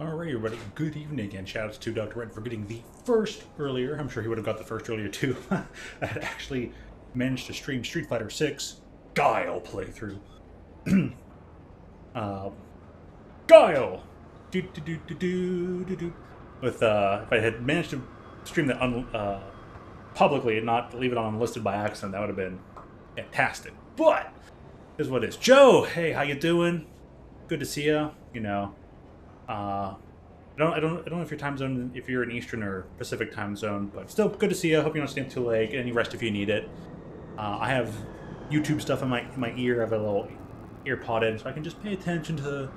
Alrighty, everybody. Good evening, and shout outs to Dr. Red for getting the first earlier. I'm sure he would have got the first earlier too. I had actually managed to stream Street Fighter 6 Guile playthrough. uh, Guile! With, if I had managed to stream that publicly and not leave it on unlisted by accident, that would have been fantastic. But, here's what it is. Joe! Hey, how you doing? Good to see you. You know, I don't know if your time zone, if you're in Eastern or Pacific time zone, but still good to see you. Hope you don't stay up too late. Get any rest if you need it. I have YouTube stuff in my ear. I have a little ear pod in, so I can just pay attention to the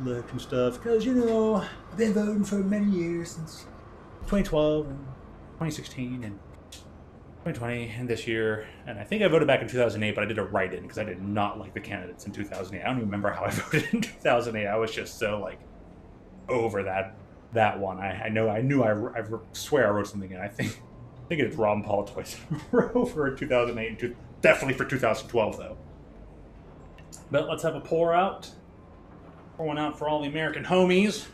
election stuff. Because, you know, I've been voting for many years, since 2012 and 2016 and 2020 and this year. And I think I voted back in 2008, but I did a write-in because I did not like the candidates in 2008. I don't even remember how I voted in 2008. I was just so, like, over that one. I swear I wrote something in. I think it's Ron Paul twice in a row for 2008 and definitely for 2012 though. But let's have a pour out. Pour one out for all the American homies.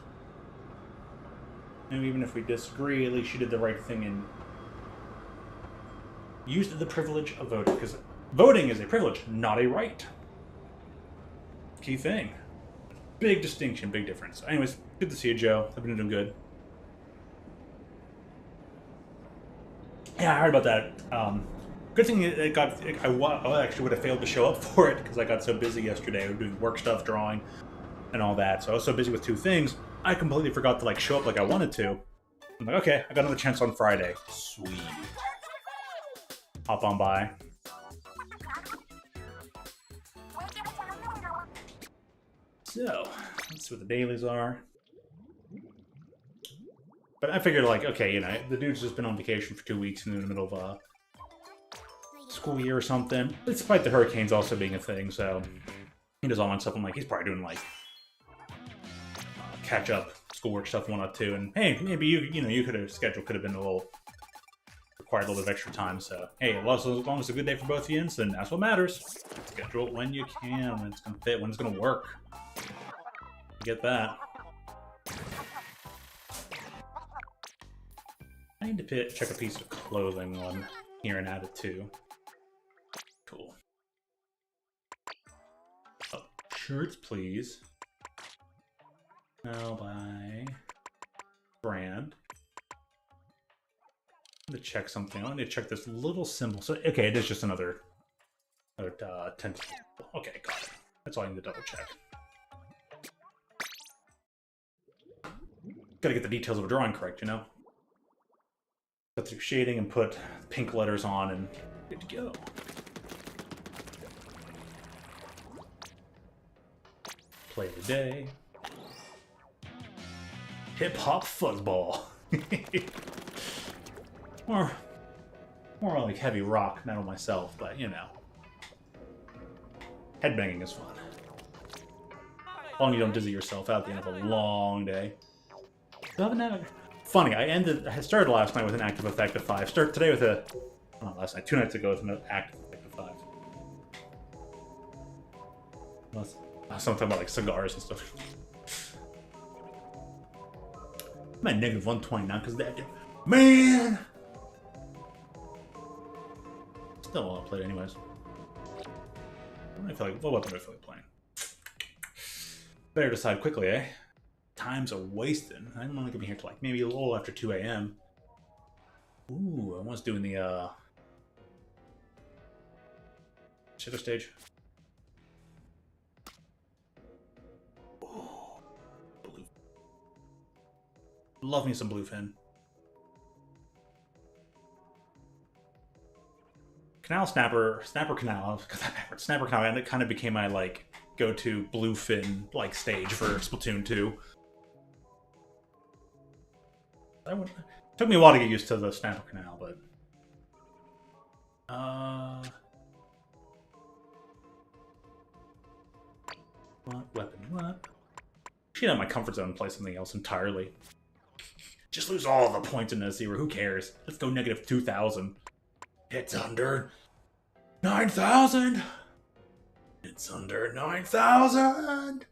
And even if we disagree, at least you did the right thing and used the privilege of voting, because voting is a privilege, not a right. Key thing. Big distinction, big difference. Anyways, good to see you, Joe. I've been doing good. Yeah, I heard about that. Good thing it got. I actually would have failed to show up for it because I got so busy yesterday doing work stuff, drawing, and all that. So I was so busy with two things, I completely forgot to show up like I wanted to. I'm like, okay, I got another chance on Friday. Sweet. Hop on by. So, let's see what the dailies are. But I figured, okay, you know, the dude's just been on vacation for 2 weeks in the middle of a school year or something. Despite the hurricanes also being a thing, so he does all that stuff. I'm like, he's probably doing, catch up schoolwork stuff, one or two. And hey, maybe you could have scheduled could have been required a little bit of extra time. So hey, as long as it's a good day for both of you, then that's what matters. Schedule it when you can, when it's gonna fit, when it's gonna work. Get that. I need to check a piece of clothing on here and add it to. Cool. Oh, shirts, please. Now by brand. I'm gonna check something. I need to check this little symbol. So okay, it is just another 10. Okay, got it. That's all I need to double check. Gotta get the details of a drawing correct, you know? Go through shading and put pink letters on and good to go. Play of the day. Hip-hop fuzzball. More like heavy rock metal myself, but you know. Headbanging is fun. As long as you don't dizzy yourself out at the end of a long day. Funny, I started last night with an active effect of 5. Start today with not last night, 2 nights ago with an active effect of 5. Someone talking about cigars and stuff. I'm at negative 120 now because that man. Still want to play it anyways. What weapon do I feel like playing? Better decide quickly, eh? Times are wasted. I'm only gonna be here till maybe a little after 2 a.m. Ooh, I was doing the shitter stage. Ooh, blue. Love me some bluefin. Snapper canal, and it kind of became my go-to bluefin stage for Splatoon 2. Took me a while to get used to the Snapper Canal, but what weapon? What? She'd have my comfort zone and play something else entirely. Just lose all the points in this zero. Who cares? Let's go negative 2,000. It's under 9,000. It's under 9,000.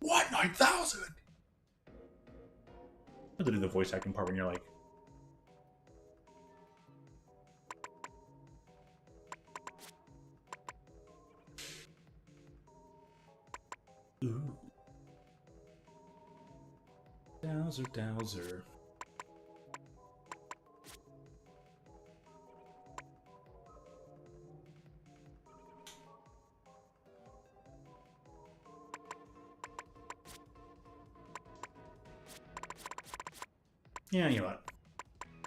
What 9,000? have to do the voice acting part when you're like... Ooh. Dowser, dowser. Yeah, you know what?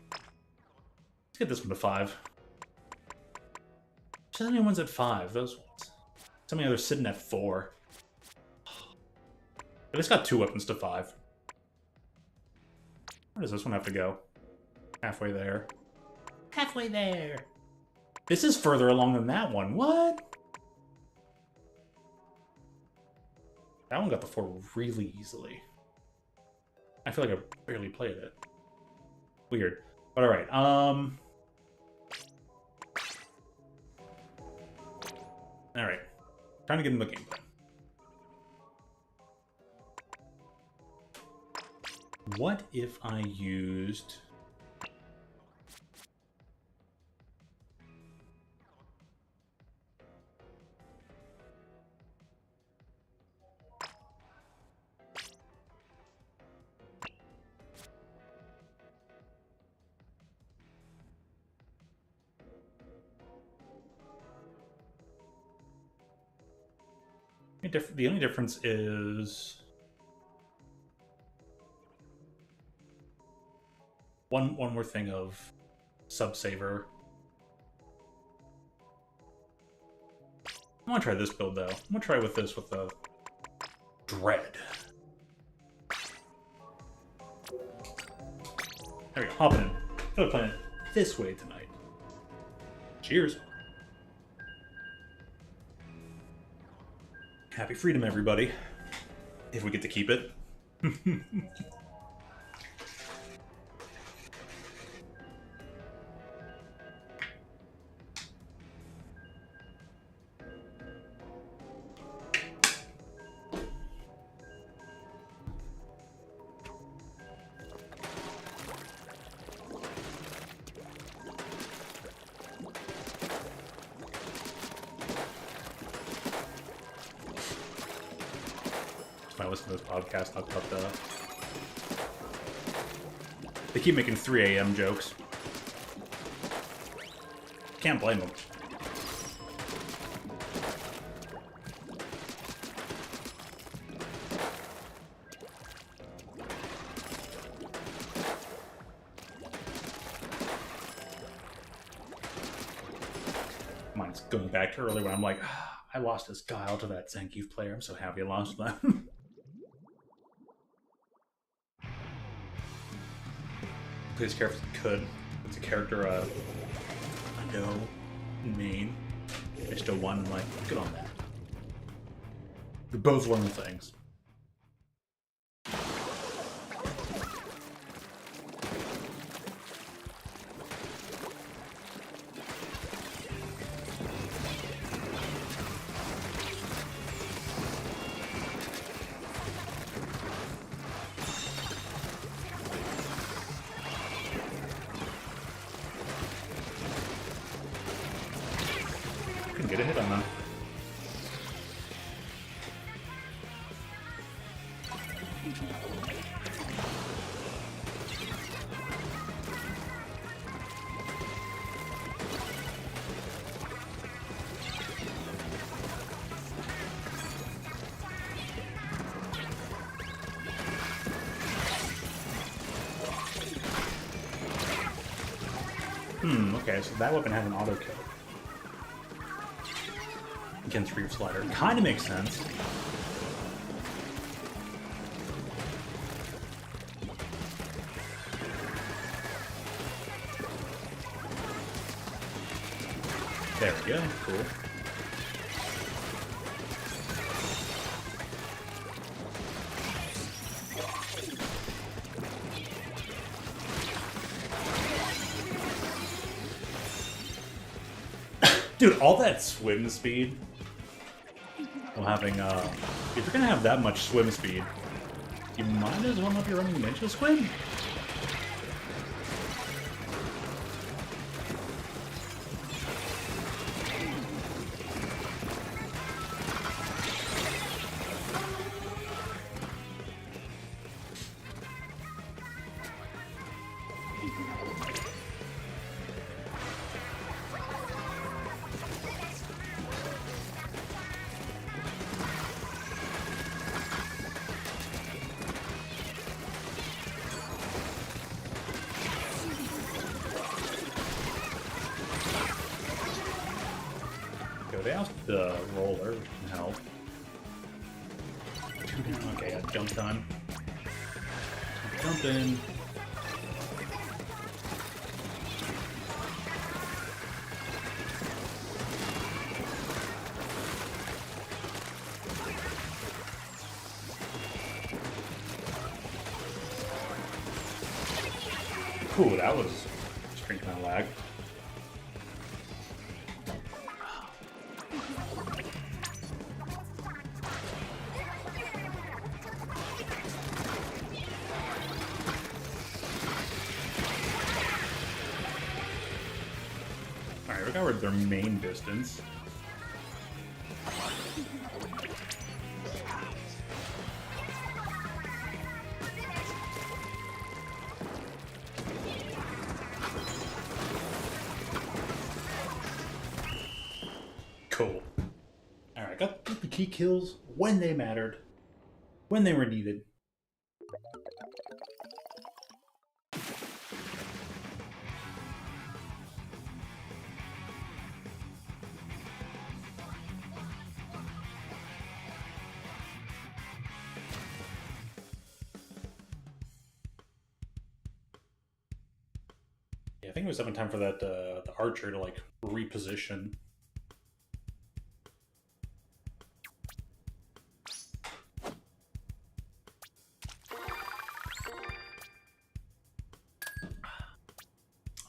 Let's get this one to 5. So many ones at 5, those ones. So many others sitting at 4. But it's got 2 weapons to 5. Where does this one have to go? Halfway there. Halfway there! This is further along than that one. What? That one got the 4 really easily. I feel like I barely played it. Weird. But alright, Alright. Trying to get in the gameplay. What if I used... The only difference is... One more thing of sub-saver. I want to try this build, though. I'm going to try with this with the Dread. There we go, hopping in. I'm playing it this way tonight. Cheers. Happy freedom, everybody. If we get to keep it. I listen to this podcast, talk about they keep making 3 a.m. jokes. Can't blame them. Mine's going back to earlier when I'm like, I lost this guile to that Zangief player. I'm so happy I lost them. Play as careful as you could. It's a character I know, main. I still won, and like, good on that. We both learn things. Get a hit on that. Okay, so that weapon has an auto kill. Against Reef Slider. Kind of makes sense. There we go. Cool. Dude, all that swim speed. While having, if you're gonna have that much swim speed, You might as well not be running Ninja Squid? They oust the roller, which can help. 2 down. Okay, got jump time. Jump in. Ooh, that was a strange amount of lag. Alright, we covered their main distance. Cool. Alright, got the key kills when they mattered, when they were needed. Yeah, I think it was time for that the archer to like reposition.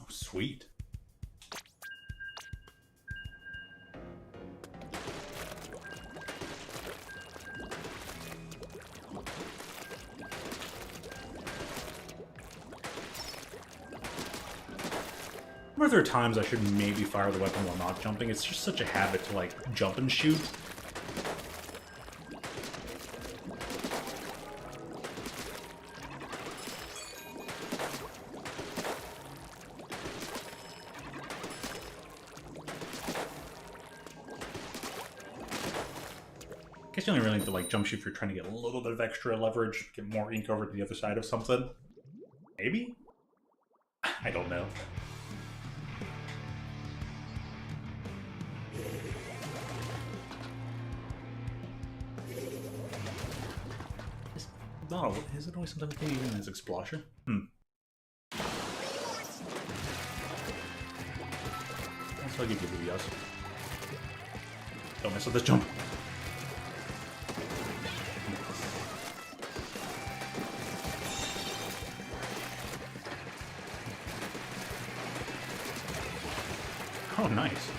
Oh, sweet. I wonder if there are times I should maybe fire the weapon while not jumping. It's just such a habit to like jump and shoot. I guess you only really need to like jump shoot if you're trying to get a little bit of extra leverage, get more ink over to the other side of something. Maybe? I don't know. No, is it always sometimes even as explosion? That's what I'll give you the yes. Don't mess with this jump. Oh, nice.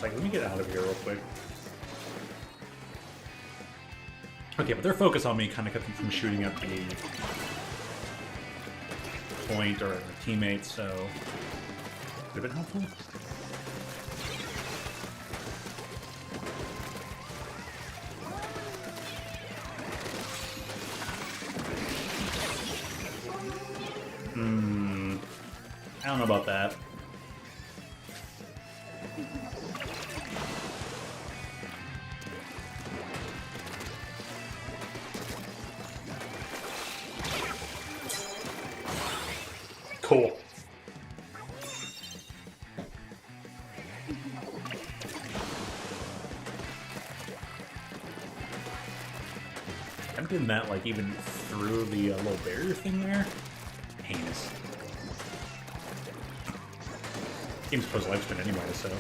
Like, let me get out of here real quick. Okay, but their focus on me kind of kept them from shooting at the point or at their teammates, so could have been helpful. I don't know about that. Cool. I'm getting that, like, even through the little barrier thing there. Heinous. Game's supposed to lifespan anyway, so.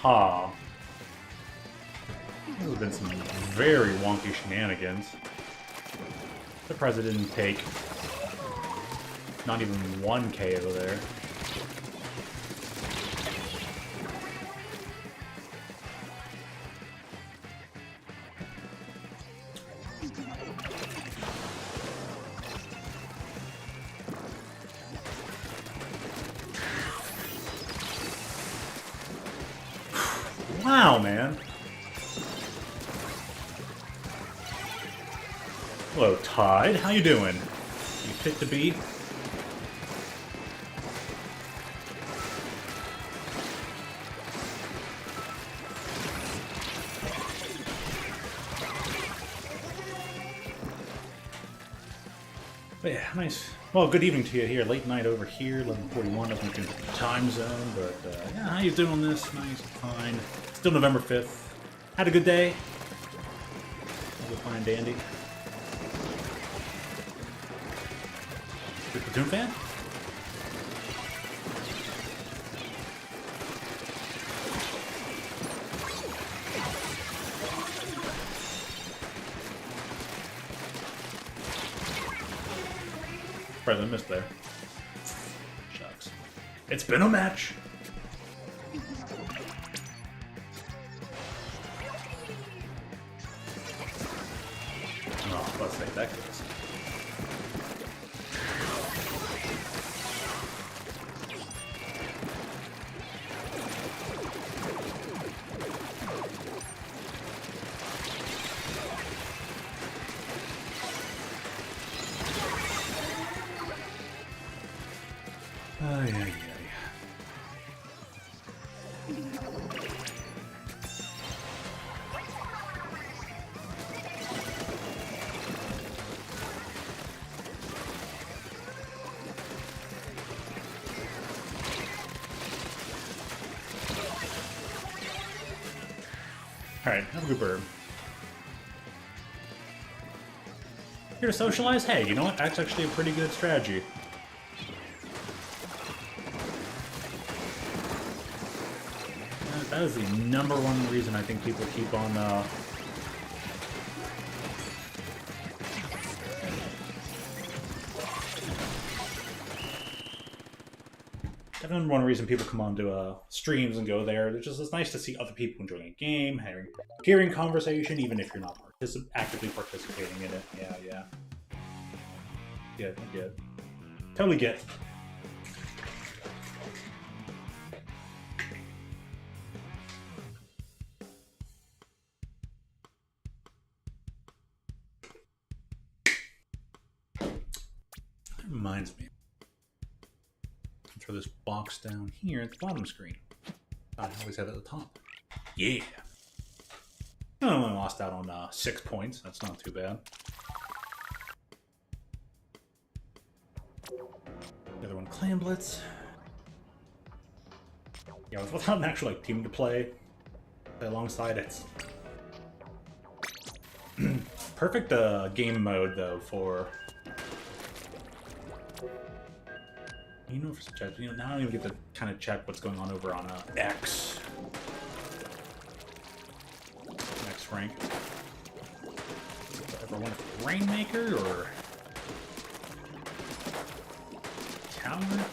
Ha. There have been some very wonky shenanigans. Surprised I didn't take not even 1 KO there. Wow, man. Hello, Tide. How you doing? You fit to be? But yeah, nice. Well, good evening to you here. Late night over here, 11:41. Doesn't make a time zone, but yeah, how you doing this? Nice, fine. Still November 5th. Had a good day. Have a fine dandy. Big Platoon fan? President missed there. Shucks. It's been a match. Oh, let's take that case. Ay, ay, ay. Alright, have a good bird. Here to socialize? Hey, you know what? That's actually a pretty good strategy. That is the #1 reason I think people keep on, That's #1 reason people come on to streams and go there. It's nice to see other people enjoying a game, hearing conversation, even if you're not actively participating in it. Yeah. Get. Totally get. That reminds me. Throw this box down here at the bottom screen. I always have it at the top. Yeah. I only lost out on 6 points. That's not too bad. The other one, Clan Blitz. Yeah, without an actual team to play alongside, it's perfect game mode though for. Universal chat. Now I don't even get to kind of check what's going on over on X. Next rank. Ever one for Rainmaker or Tower?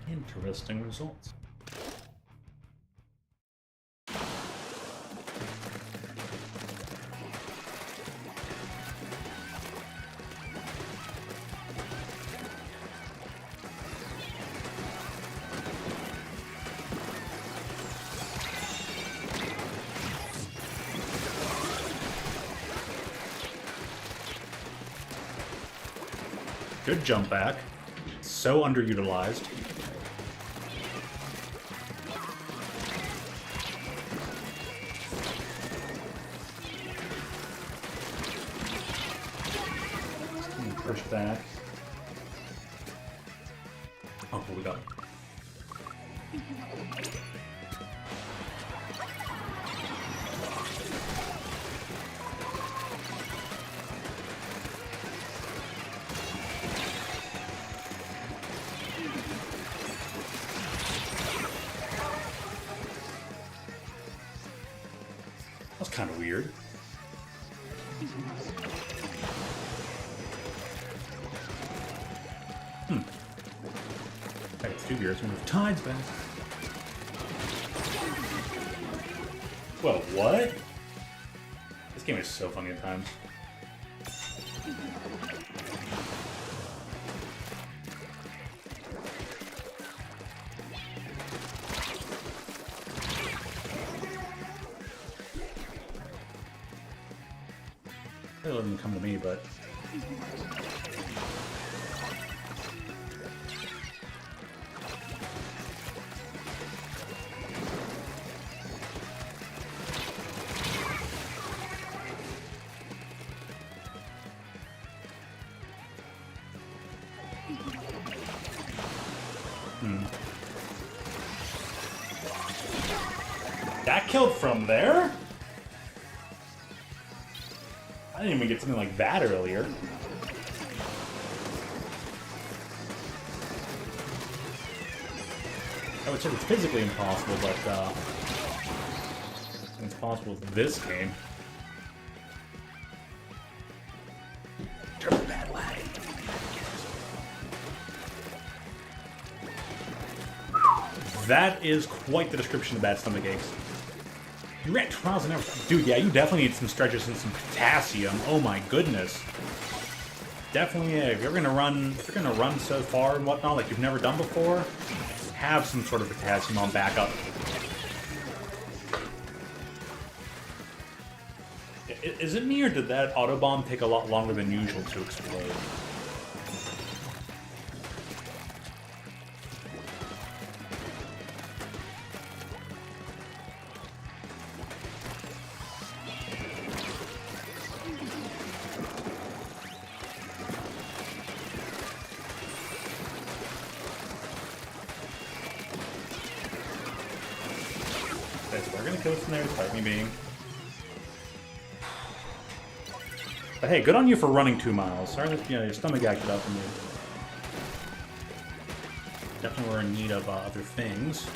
Interesting results. Good jump back. So underutilized. Push back. Oh, what we got? That's kind of weird. I got 2 gears. Move tides back. Well, what? This game is so funny at times. They let them come to me, but... That killed from there? I didn't even get something like that earlier. I would say it's physically impossible, but it's possible with this game. Turn that way. That is quite the description of bad stomach aches. You ran 2 miles an hour. Dude, yeah, you definitely need some stretches and some potassium. Oh my goodness. Definitely, yeah, if you're gonna run so far and whatnot like you've never done before, have some sort of potassium on backup. Is it me, or did that autobomb take a lot longer than usual to explode? We're gonna kill us from there despite me being. But hey, good on you for running 2 miles. Sorry that your stomach acted up on you. Definitely we're in need of other things.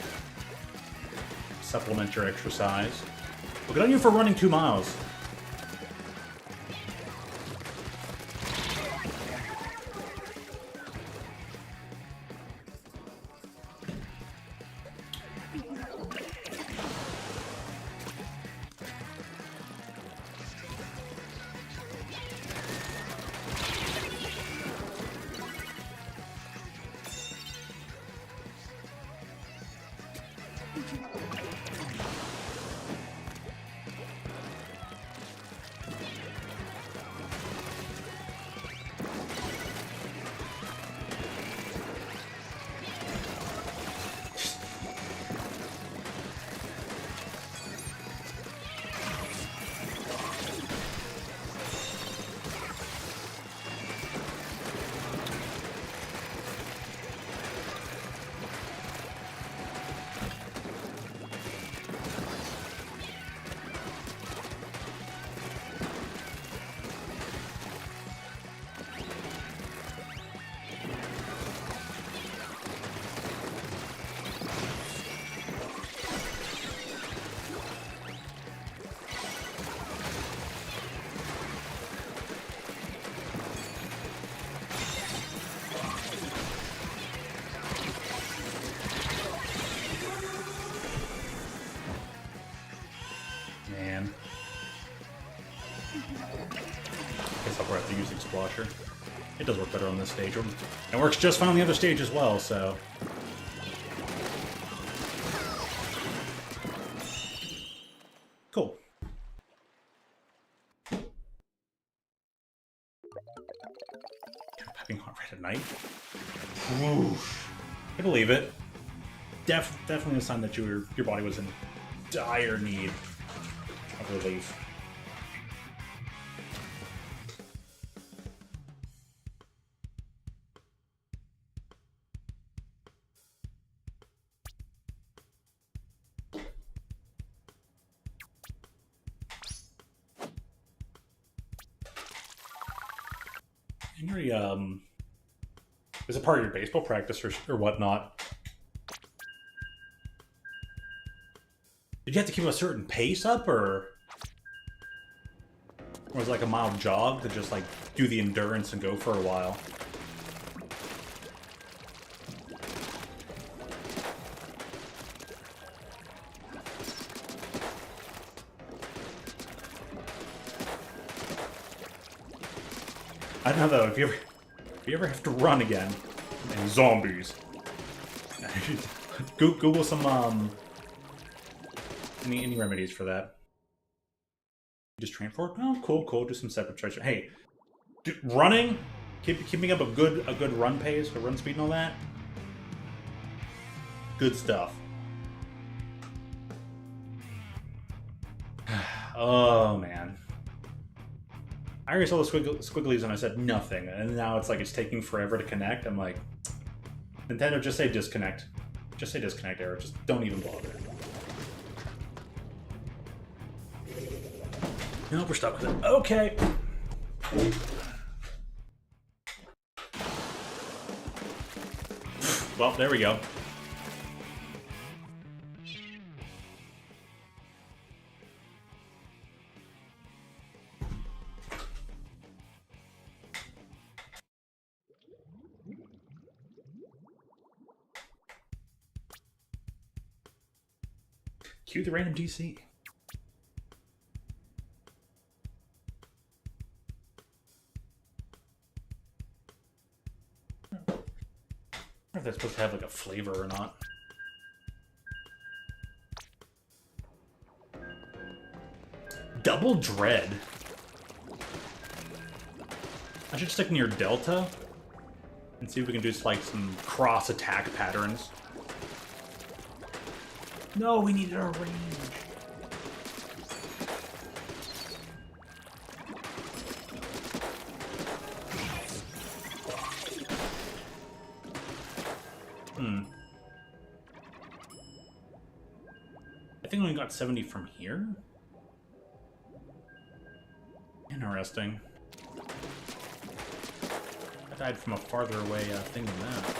Supplement your exercise. But good on you for running 2 miles. Guess I'll probably have to use Explosion. It does work better on this stage. It works just fine on the other stage as well, so... Cool. Tapping heart rate at night. Oof. I believe it. Definitely a sign that your body was in dire need of relief. Henry, is it part of your baseball practice or whatnot? Did you have to keep a certain pace up, or was it like a mild jog to just like do the endurance and go for a while? I don't know though, if you ever have to run again, and zombies, Google some any remedies for that. Just transport? Oh, cool. Do some separate treasure. Hey, running, keeping up a good run pace, a run speed, and all that. Good stuff. Oh man. I already saw the squigglies and I said nothing, and now it's like it's taking forever to connect. I'm like, Nintendo, just say disconnect. Just say disconnect error. Just don't even bother. No, we're stuck with it. Okay. Well, there we go. Cue the random DC. I don't know if that's supposed to have like a flavor or not. Double Dread. I should stick near Delta and see if we can do like some cross attack patterns. No, we needed our range. I think we only got 70 from here. Interesting. I died from a farther away thing than that.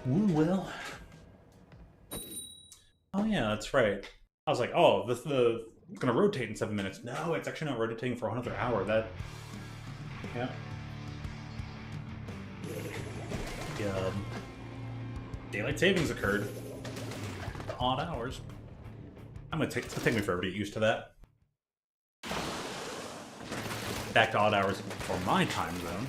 Ooh, well. Oh yeah, that's right. I was like, oh, it's gonna rotate in 7 minutes. No, it's actually not rotating for another hour. That, yeah. Daylight savings occurred. Odd hours. It's gonna take me forever to get used to that. Back to odd hours for my time zone.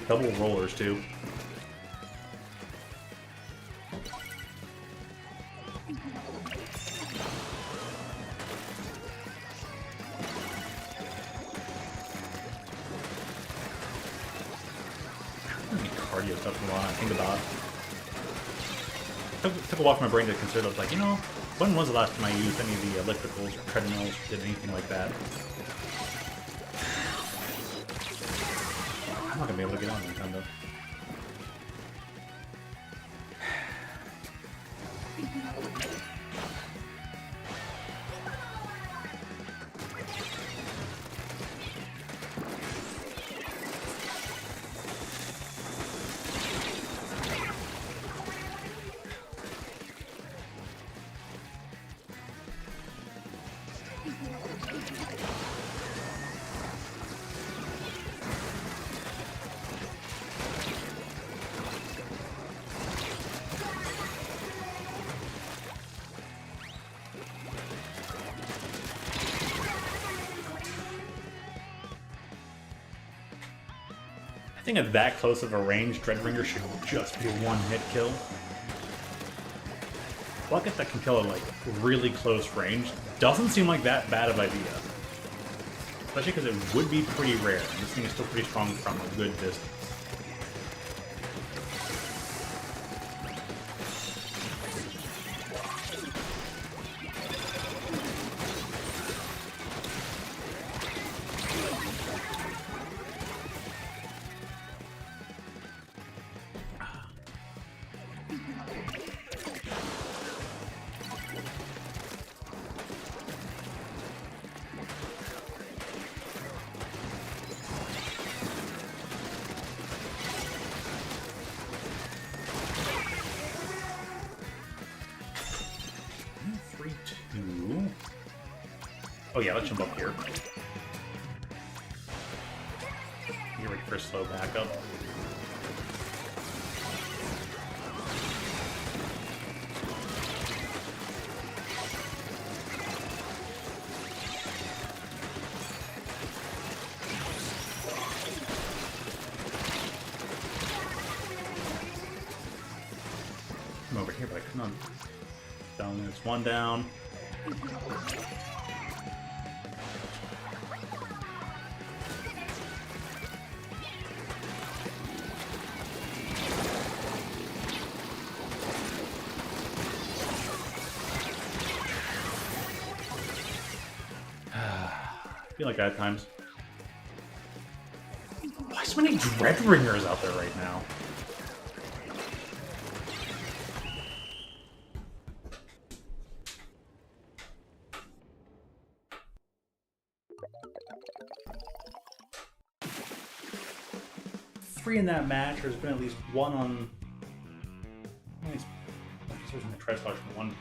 Double rollers, too. Cardio stuff from I think about it. Took a while for my brain to consider. I was like, you know, when was the last time I used any of the ellipticals or treadmills or did anything like that? I'm not gonna be able to get on Nintendo. think at that close of a range, Dreadringer should just be a one-hit kill. Bucket that can kill at like really close range doesn't seem like that bad of an idea. Especially because it would be pretty rare, and this thing is still pretty strong from a good distance. Oh yeah, let's jump up here. Get ready for a slow backup. I'm over here, but I couldn't. Down there's one down. I feel like that at times. Why so many Dreadringers out there right now? Three in that match. There's been at least one on. I guess there's a Tri-Slosh one.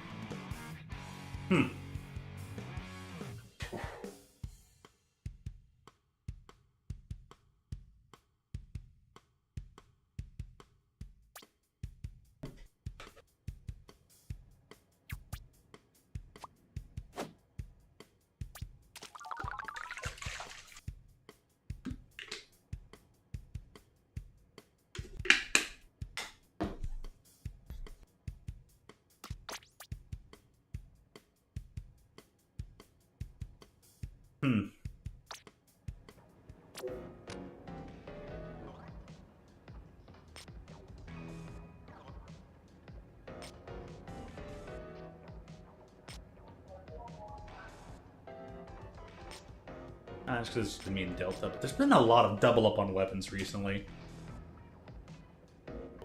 That's because it's me and Delta, but there's been a lot of double up on weapons recently.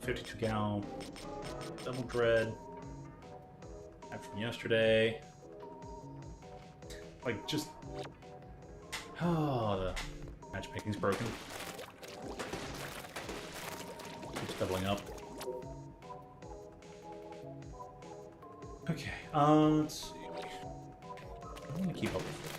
52 gal, double dread, that from yesterday. Like, just. Oh, the matchmaking's broken. Keeps doubling up. Okay, let's see. I'm gonna keep up with it.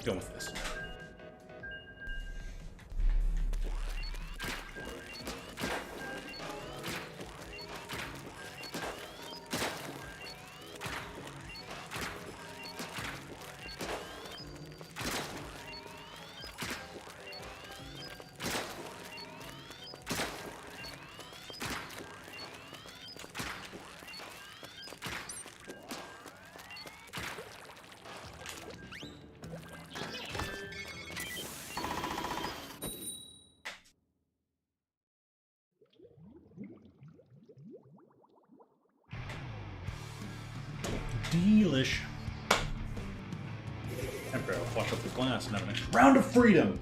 Going with this. Delish. Emperor, wash up the glass and have an extra round of freedom.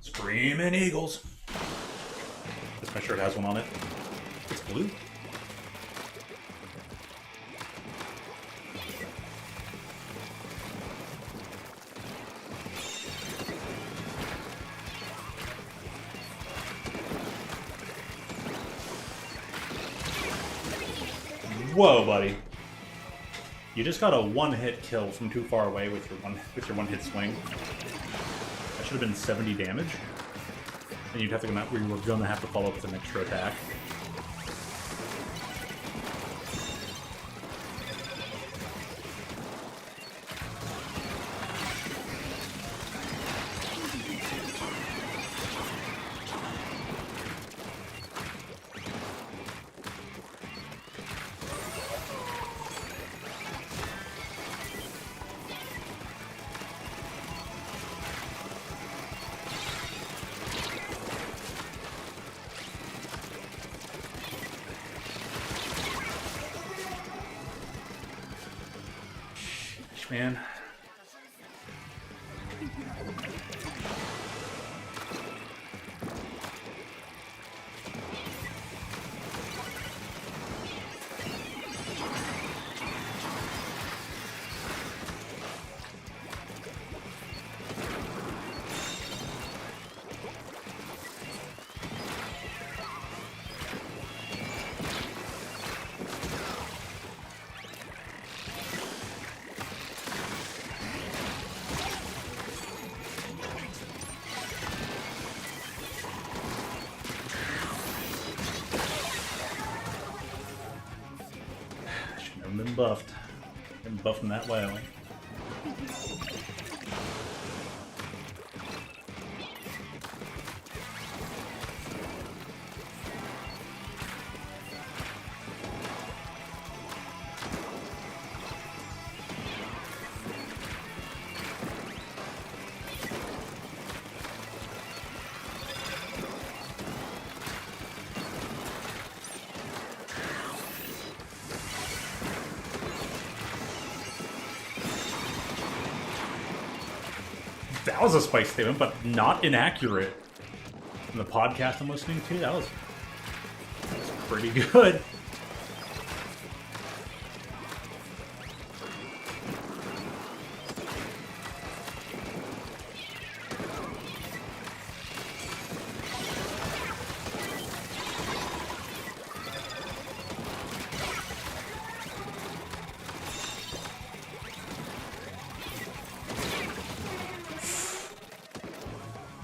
Screaming Eagles. Guess my shirt has one on it. It's blue. Whoa, buddy. You just got a one-hit kill from too far away with your one-hit swing. That should have been 70 damage. And you'd have to go out where you were gonna have to follow up with an extra attack. Man. Been buffed. Been buffing that well. That was a spike statement, but not inaccurate. In the podcast I'm listening to, that was pretty good.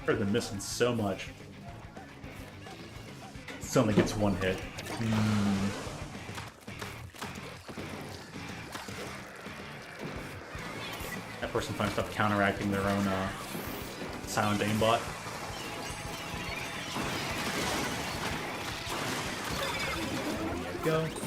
I've been missing so much. Still only gets one hit. That person finds stuff counteracting their own silent aimbot. There you go.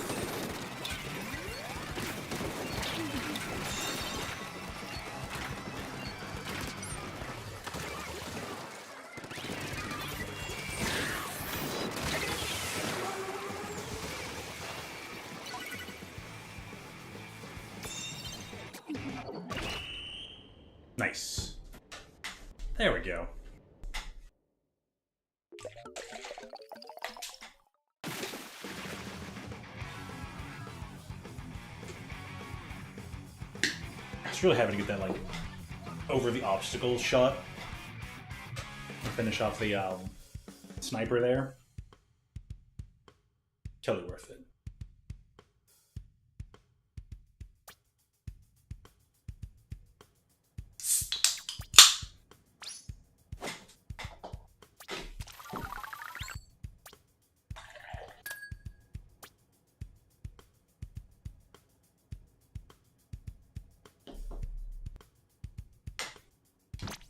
Nice. There we go. I was really happy to get that, like, over the obstacle shot. And finish off the sniper there. Totally worth it.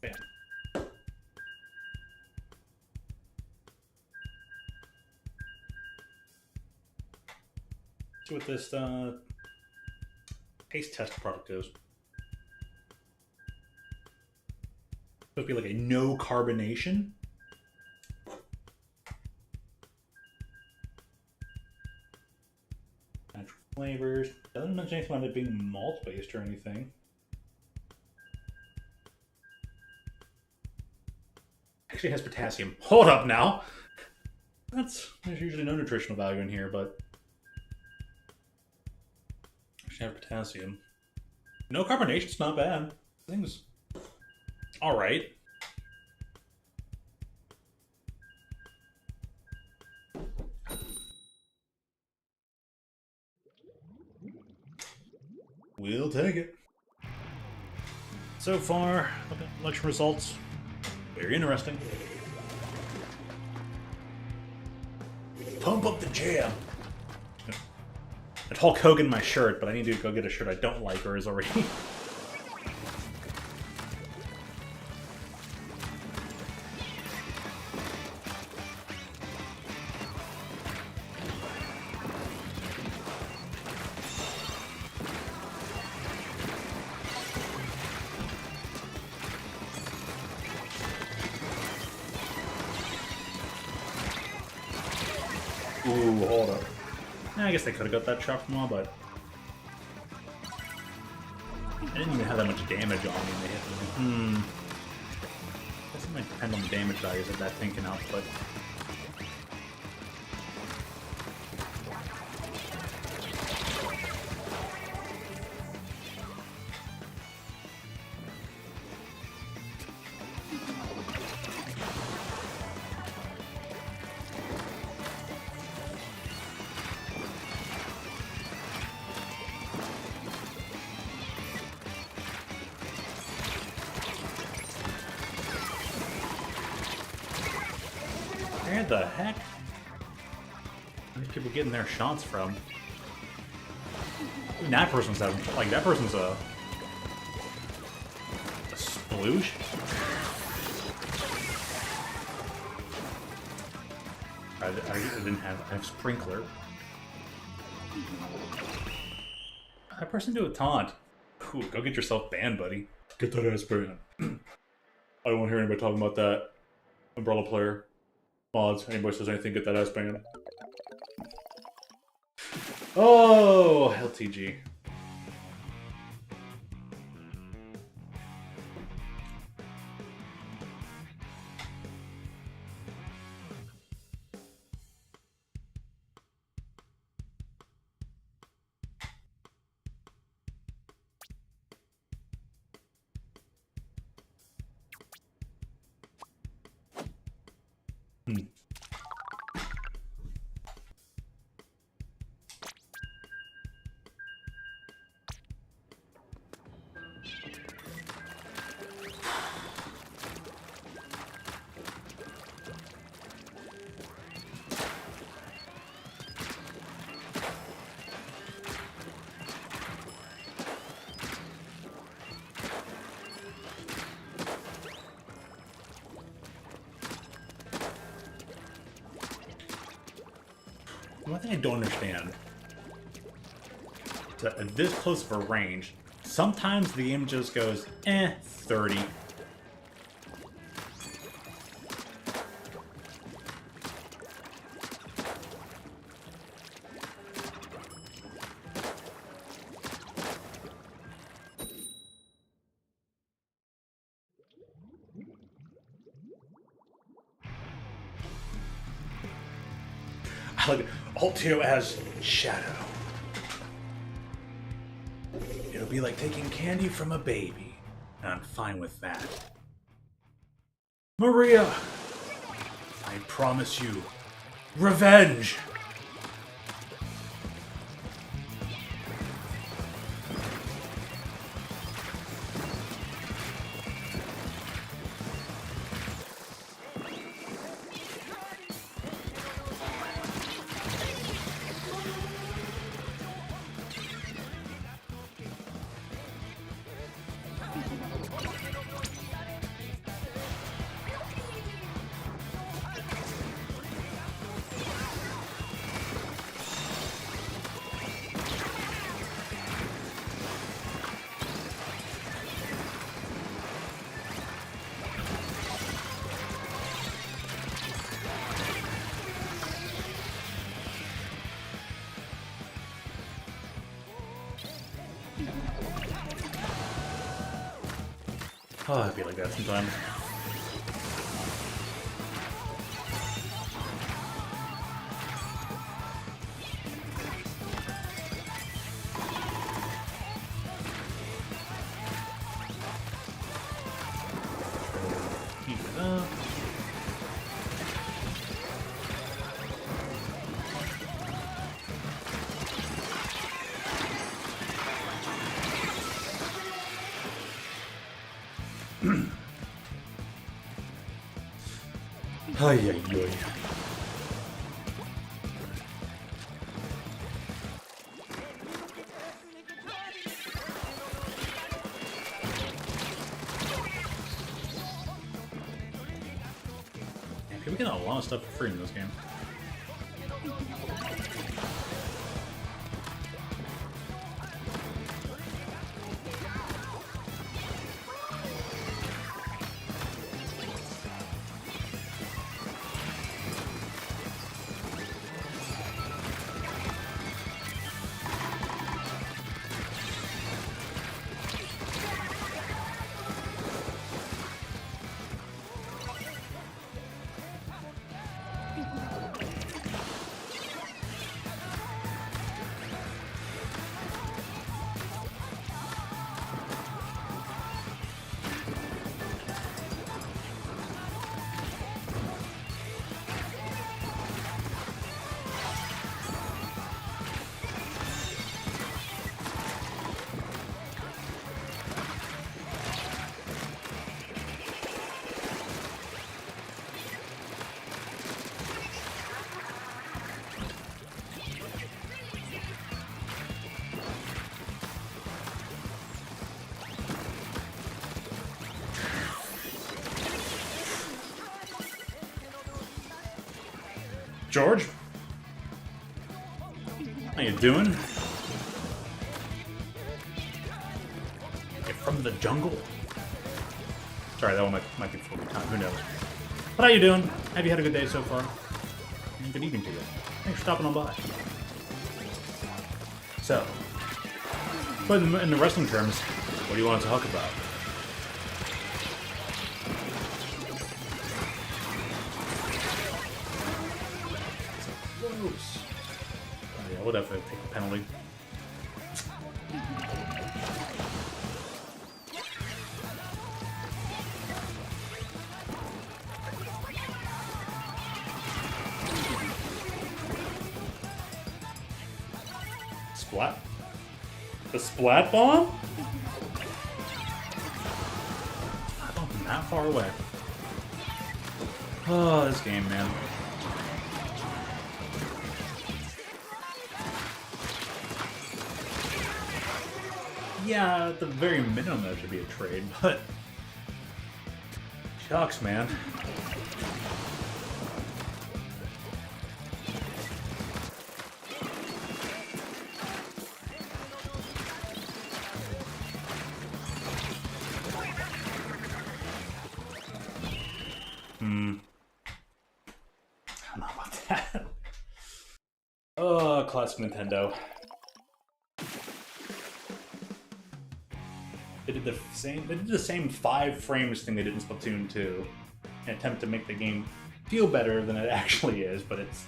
Bam. See what this taste test product is. Supposed to be like a no carbonation. Natural flavors. Doesn't mention anything about it being malt based or anything. Actually has potassium. Hold up now. There's usually no nutritional value in here, but actually have potassium. No carbonation's not bad. Things all right. We'll take it. So far, election results, very interesting. Pump up the jam. I'd Hulk Hogan my shirt, but I need to go get a shirt I don't like or is already. Ooh, hold up. I guess they could have got that shot from all, but I didn't even have that much damage on me when they hit me. I guess it might depend on the damage values that that thing can output. Where the heck? Where are these people getting their shots from? Even that person's having, like, that person's a sploosh? I didn't have sprinkler. That person do a taunt. Ooh, go get yourself banned, buddy. Get that ass banned. I don't want to hear anybody talking about that. Umbrella player. Mods, anybody says anything, get that ass banned. Oh, LTG. One thing I don't understand is that at this close of a range, sometimes the game just goes, 30. Look, Altio as Shadow. It'll be like taking candy from a baby, and I'm fine with that. Maria! I promise you, revenge! Oh, I'd be like that sometimes. Keep it up. Ay, ay, ay. People get a lot of stuff for free in this game. George? How you doing? You're from the jungle? Sorry, that one might be before your time. Who knows? But how you doing? Have you had a good day so far? And good evening to you. Thanks for stopping on by. So, but in the wrestling terms, what do you want to talk about? Close. Oh, yeah, we'll definitely take the penalty. Splat? The splat bomb? I don't think that far away. Oh, this game, man. Yeah, at the very minimum that should be a trade, but shucks, man. I don't know about that. Oh, classic Nintendo. They did the same 5 frames thing they did in Splatoon 2, in an attempt to make the game feel better than it actually is, but it's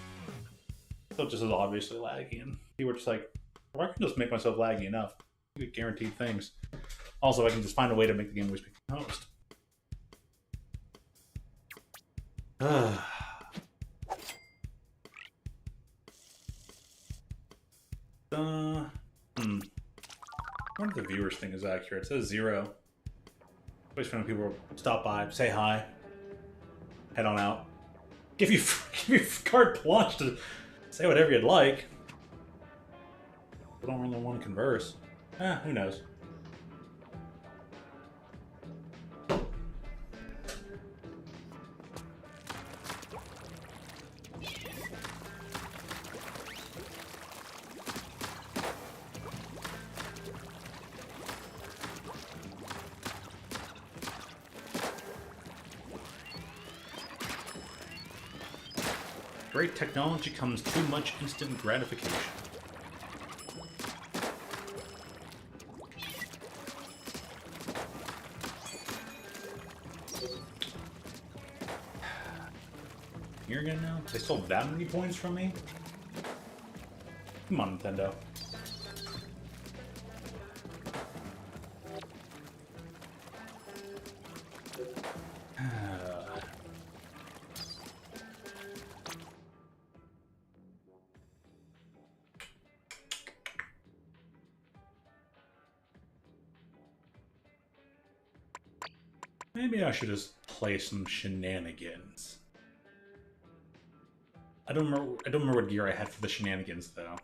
still just as obviously laggy. And people were just like, well, I can just make myself laggy enough. You get guaranteed things. Also, I can just find a way to make the game always be host. I wonder if the viewers thing is accurate. It says 0. Always fun when people stop by, say hi, head on out. Give you carte blanche to say whatever you'd like. I don't really want to converse. Who knows? Great technology comes too much instant gratification. Here again now? They stole that many points from me? Come on, Nintendo. Maybe I should just play some shenanigans. I don't remember what gear I had for the shenanigans though.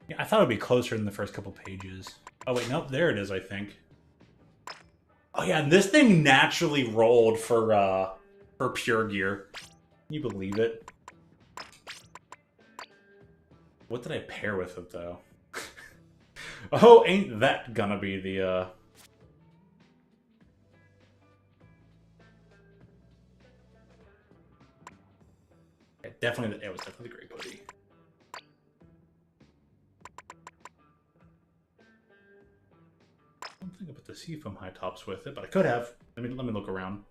Yeah, I thought it would be closer in the first couple pages. Oh wait, nope, there it is, I think. Oh yeah, and this thing naturally rolled for pure gear. Can you believe it? What did I pair with it though? Oh, ain't that gonna be the yeah, definitely it was definitely the Great Hoodie. I don't think I put the seafoam high tops with it, but I could have. Let me look around.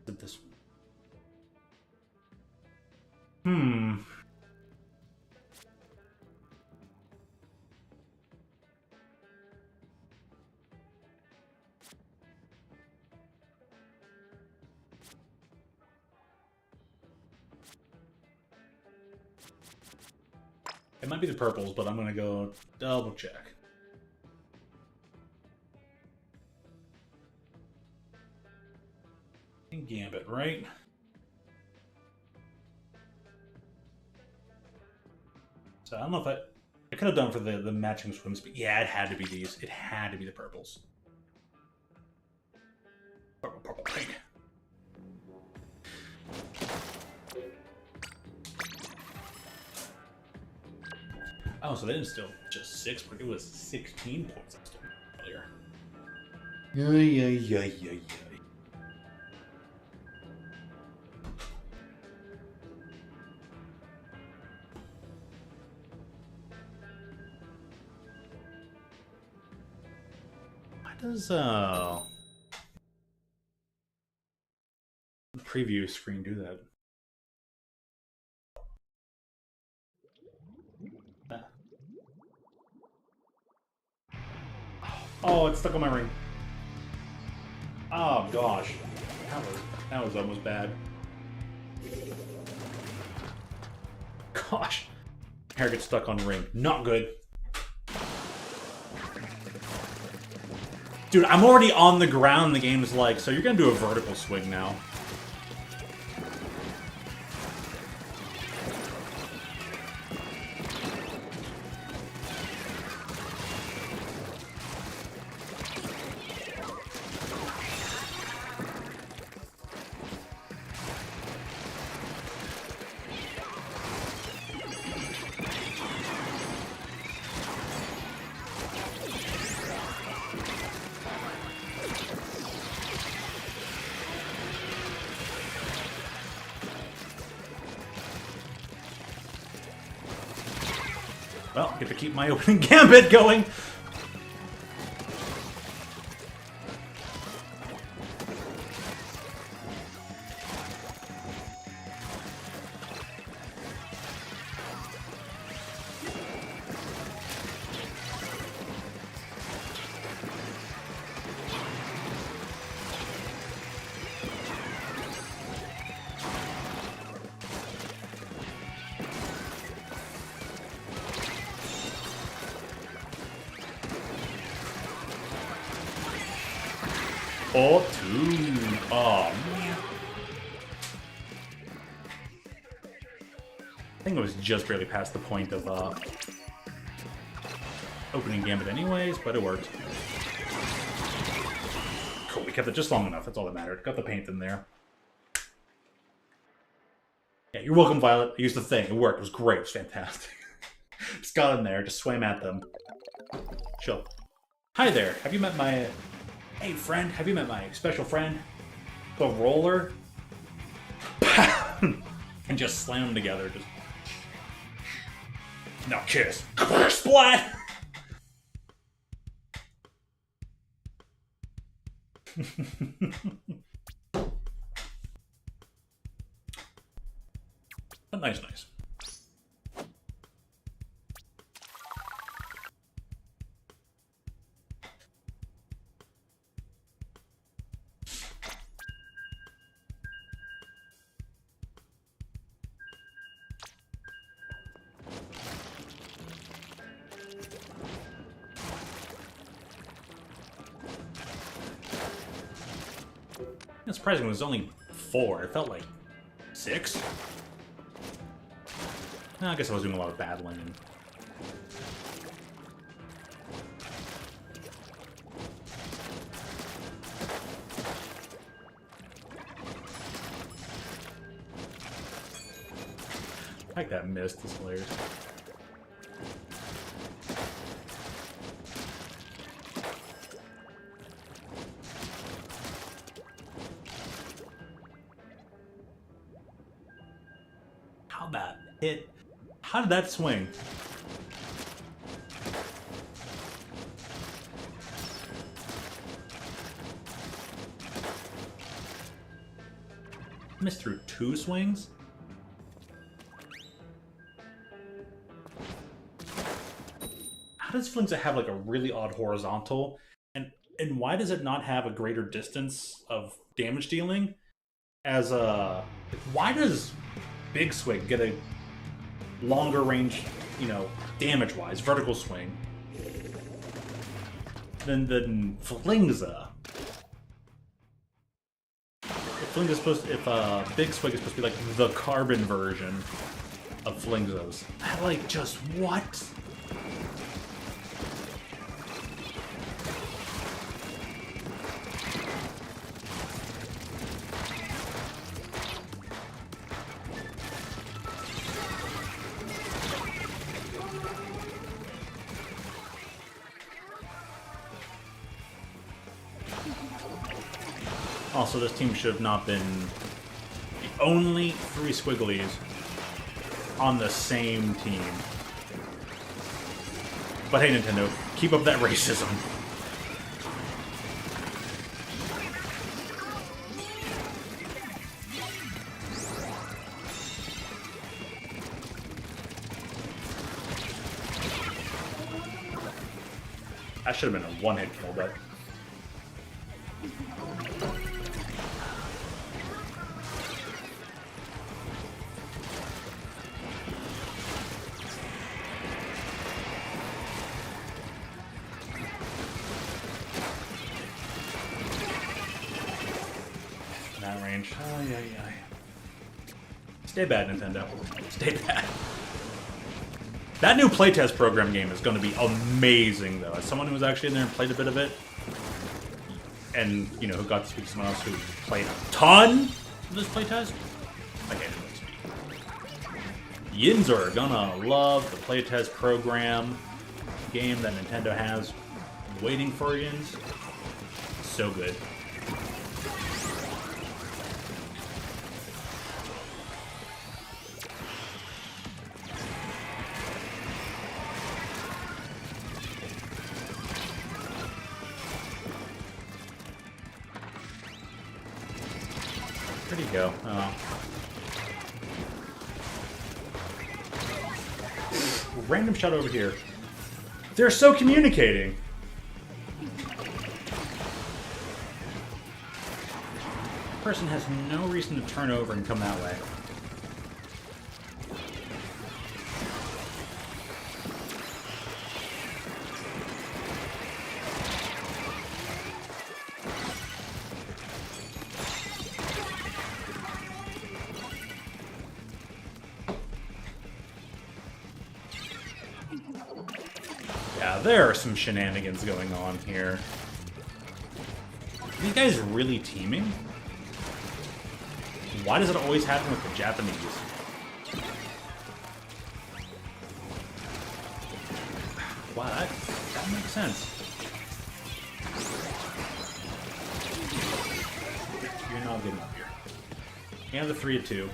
Did this one? It might be the purples, but I'm gonna go double check. And Gambit, right? So I don't know if I could have done for the matching swims, but yeah, it had to be these. It had to be the purples. Purple, purple, pink. Oh, so they didn't steal just 6, but it was 16 points I stole earlier. Yeah. Why does the preview screen do that? Oh, it's stuck on my ring. Oh gosh, that was almost bad. Gosh, hair gets stuck on ring. Not good. Dude, I'm already on the ground. The game is like, so you're gonna do a vertical swing now. Well, get to keep my opening gambit going. Or 2. Oh, man. I think it was just barely past the point of opening gambit anyways, but it worked. Cool, we kept it just long enough. That's all that mattered. Got the paint in there. Yeah, you're welcome, Violet. I used the thing. It worked. It was great. It was fantastic. Just got in there. Just swam at them. Chill. Hi there. Have you met my... Hey, friend. Have you met my special friend? The Roller? And just slam them together. Just... Now kiss. Splat! But nice. It's surprising it was only 4. It felt like 6. I guess I was doing a lot of battling. I like that mist, this hilarious. How that hit? How did that swing? Missed through 2 swings? How does Flingza have like a really odd horizontal? And why does it not have a greater distance of damage dealing? As a... Why does Big Swig get a longer range, you know, damage-wise, vertical swing than Flingza? If Big Swig is supposed to be like the carbon version of Flingza's, like, just what? Also, this team should have not been the only 3 Squigglies on the same team. But hey, Nintendo, keep up that racism. That should have been a one-hit kill, but... that range. Oh, yeah. Stay bad, Nintendo. Stay bad. That new playtest program game is going to be amazing, though. As someone who was actually in there and played a bit of it, and, you know, who got to speak to someone else who played a ton of this playtest, I can't really speak. Yins are gonna love the playtest program game that Nintendo has waiting for Yins. So good. Where'd he go? Oh. Random shot over here. They're so communicating. Person has no reason to turn over and come that way. Yeah, there are some shenanigans going on here. Are these guys really teaming? Why does it always happen with the Japanese? Wow, that makes sense. You're not good enough here. You have the 3 of 2.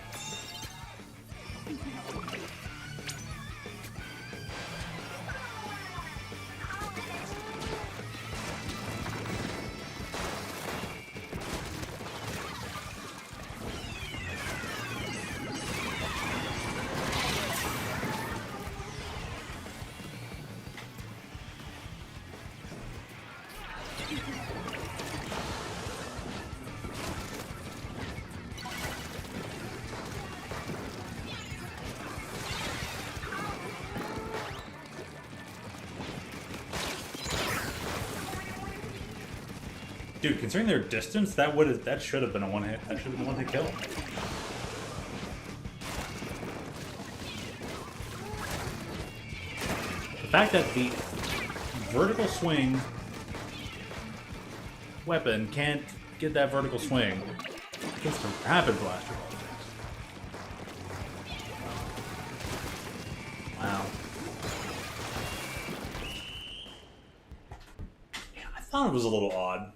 Dude, considering their distance, that should have been a one hit. That should have been a one hit kill. The fact that the vertical swing weapon can't get that vertical swing against a rapid blaster. Wow. Yeah, I thought it was a little odd.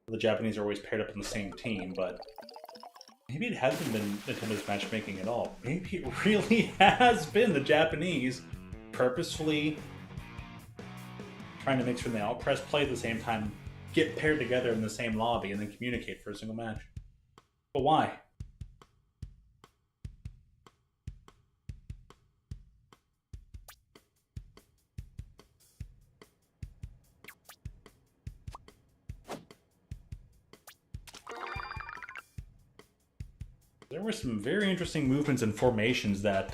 The Japanese are always paired up in the same team, but maybe it hasn't been Nintendo's matchmaking at all. Maybe it really has been the Japanese purposefully trying to make sure they all press play at the same time, get paired together in the same lobby, and then communicate for a single match. But why? There were some very interesting movements and formations that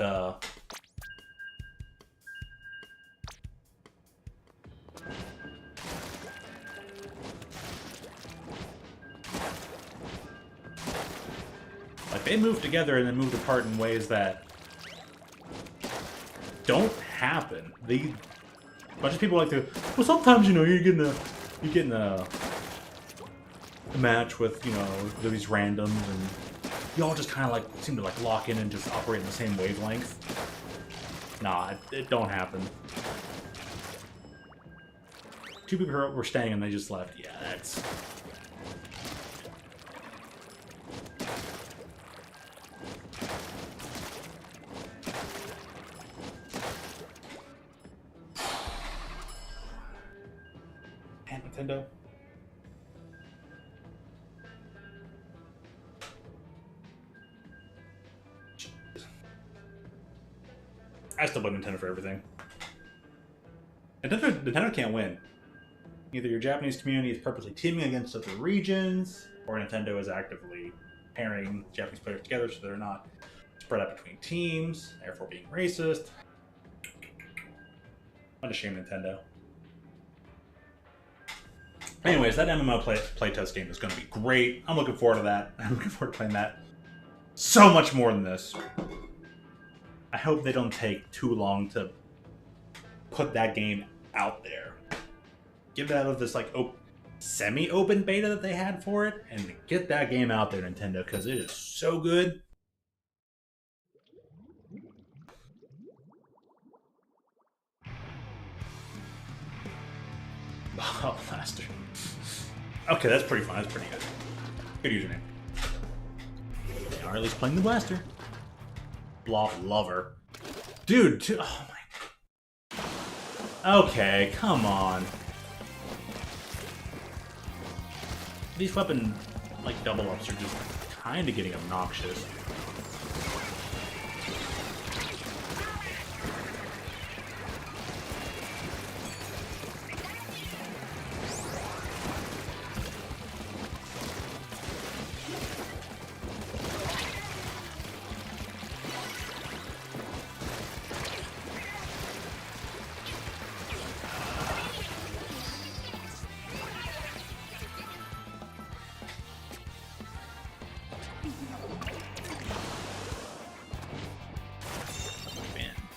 like they moved together and then moved apart in ways that don't happen. A bunch of people like to, well, sometimes, you know, you're getting a match with, you know, these randoms, and you all just kind of like seem to like lock in and just operate in the same wavelength. Nah, it don't happen. Two people were staying and they just left. Yeah, that's... Damn, Nintendo. I still blame Nintendo for everything. Nintendo can't win. Either your Japanese community is purposely teaming against other regions, or Nintendo is actively pairing Japanese players together so they're not spread out between teams, therefore being racist. What a shame, Nintendo. Anyways, that MMO playtest game is going to be great. I'm looking forward to that. I'm looking forward to playing that so much more than this. I hope they don't take too long to put that game out there. Give it out of this like semi-open beta that they had for it, and get that game out there, Nintendo, because it is so good. Oh, Blaster. Okay, that's pretty fun. That's pretty good. Good username. They are at least playing the Blaster. Blob lover. Dude, oh my... Okay, come on. These weapon, like, double-ups are just kind of getting obnoxious.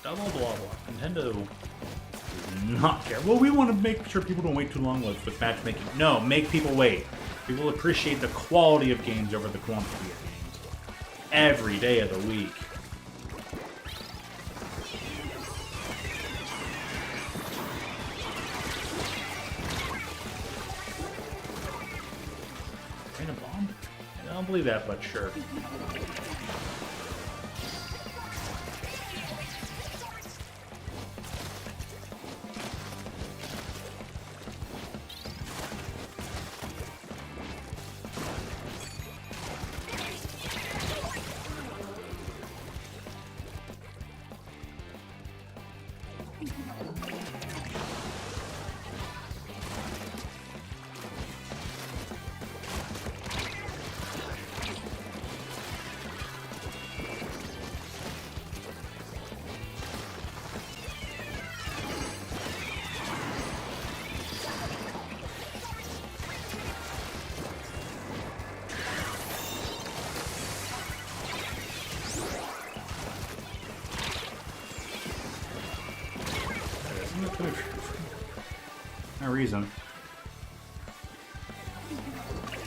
Double blah blah. Nintendo does not care. Well, we want to make sure people don't wait too long with matchmaking. No, make people wait. People appreciate the quality of games over the quantity of games. Every day of the week. Random bomb? I don't believe that, but sure. No reason.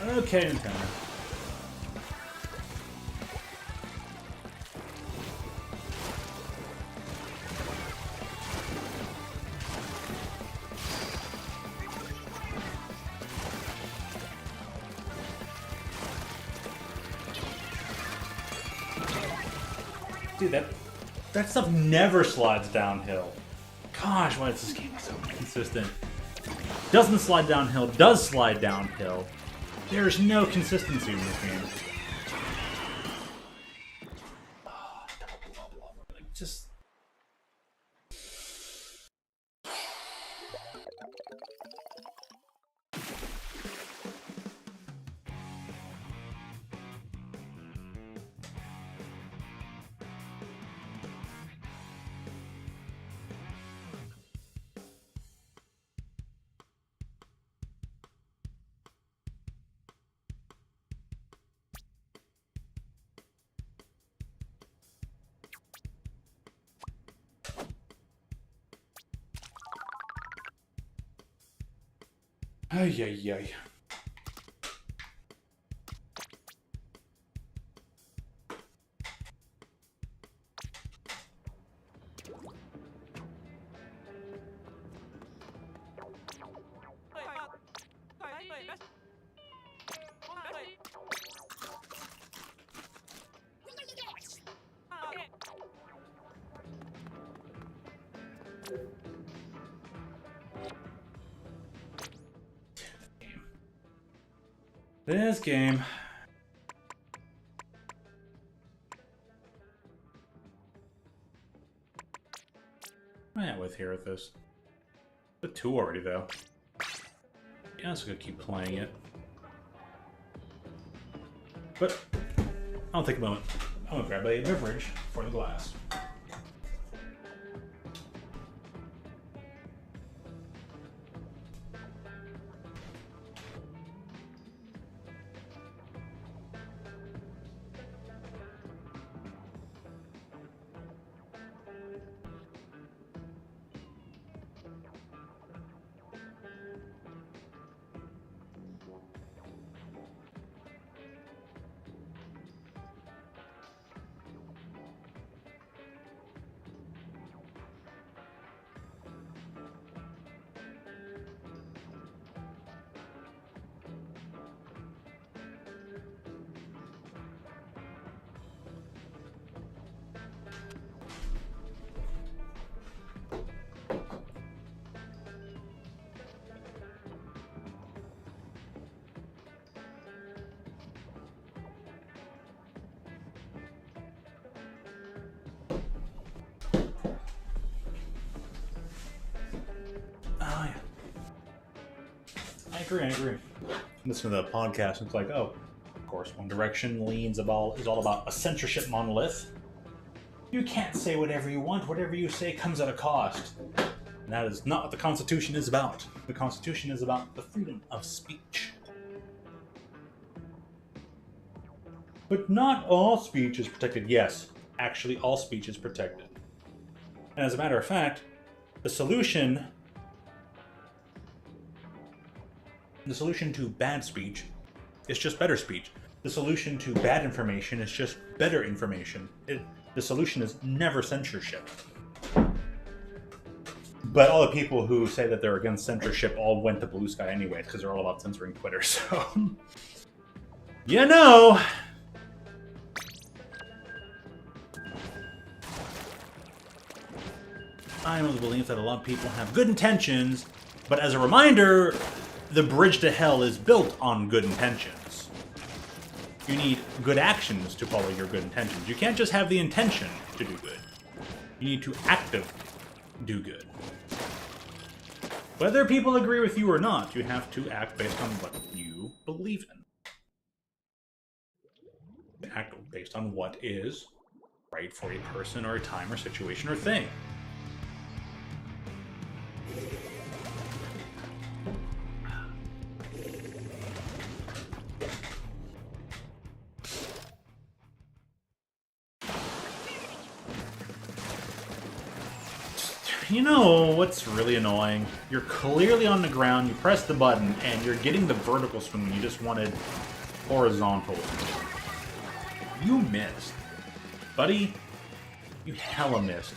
Okay, Nintendo. Dude, that stuff never slides downhill. Gosh, why is this game so inconsistent? Doesn't slide downhill, does slide downhill. There's no consistency in this game. Like, just... Ay, ay, ay. This game. What am I at with here with this? The 2 already, though. Yeah, I'm just gonna keep playing it. But I'll take a moment. I'm gonna grab a beverage for the glass. I agree. Listen to the podcast, and it's like, oh, of course, One Direction is all about a censorship monolith. You can't say whatever you want. Whatever you say comes at a cost. And that is not what the Constitution is about. The Constitution is about the freedom of speech. But not all speech is protected. Yes, actually, all speech is protected. And as a matter of fact, the solution to bad speech is just better speech. The solution to bad information is just better information. The solution is never censorship. But all the people who say that they're against censorship all went to Blue Sky anyway, because they're all about censoring Twitter, so... you know! I'm of the belief that a lot of people have good intentions, but as a reminder, the bridge to hell is built on good intentions. You need good actions to follow your good intentions. You can't just have the intention to do good. You need to actively do good. Whether people agree with you or not, you have to act based on what you believe in. Act based on what is right for a person or a time or situation or thing. You know what's really annoying? You're clearly on the ground, you press the button, and you're getting the vertical swing when you just wanted horizontal. You missed. Buddy, you hella missed.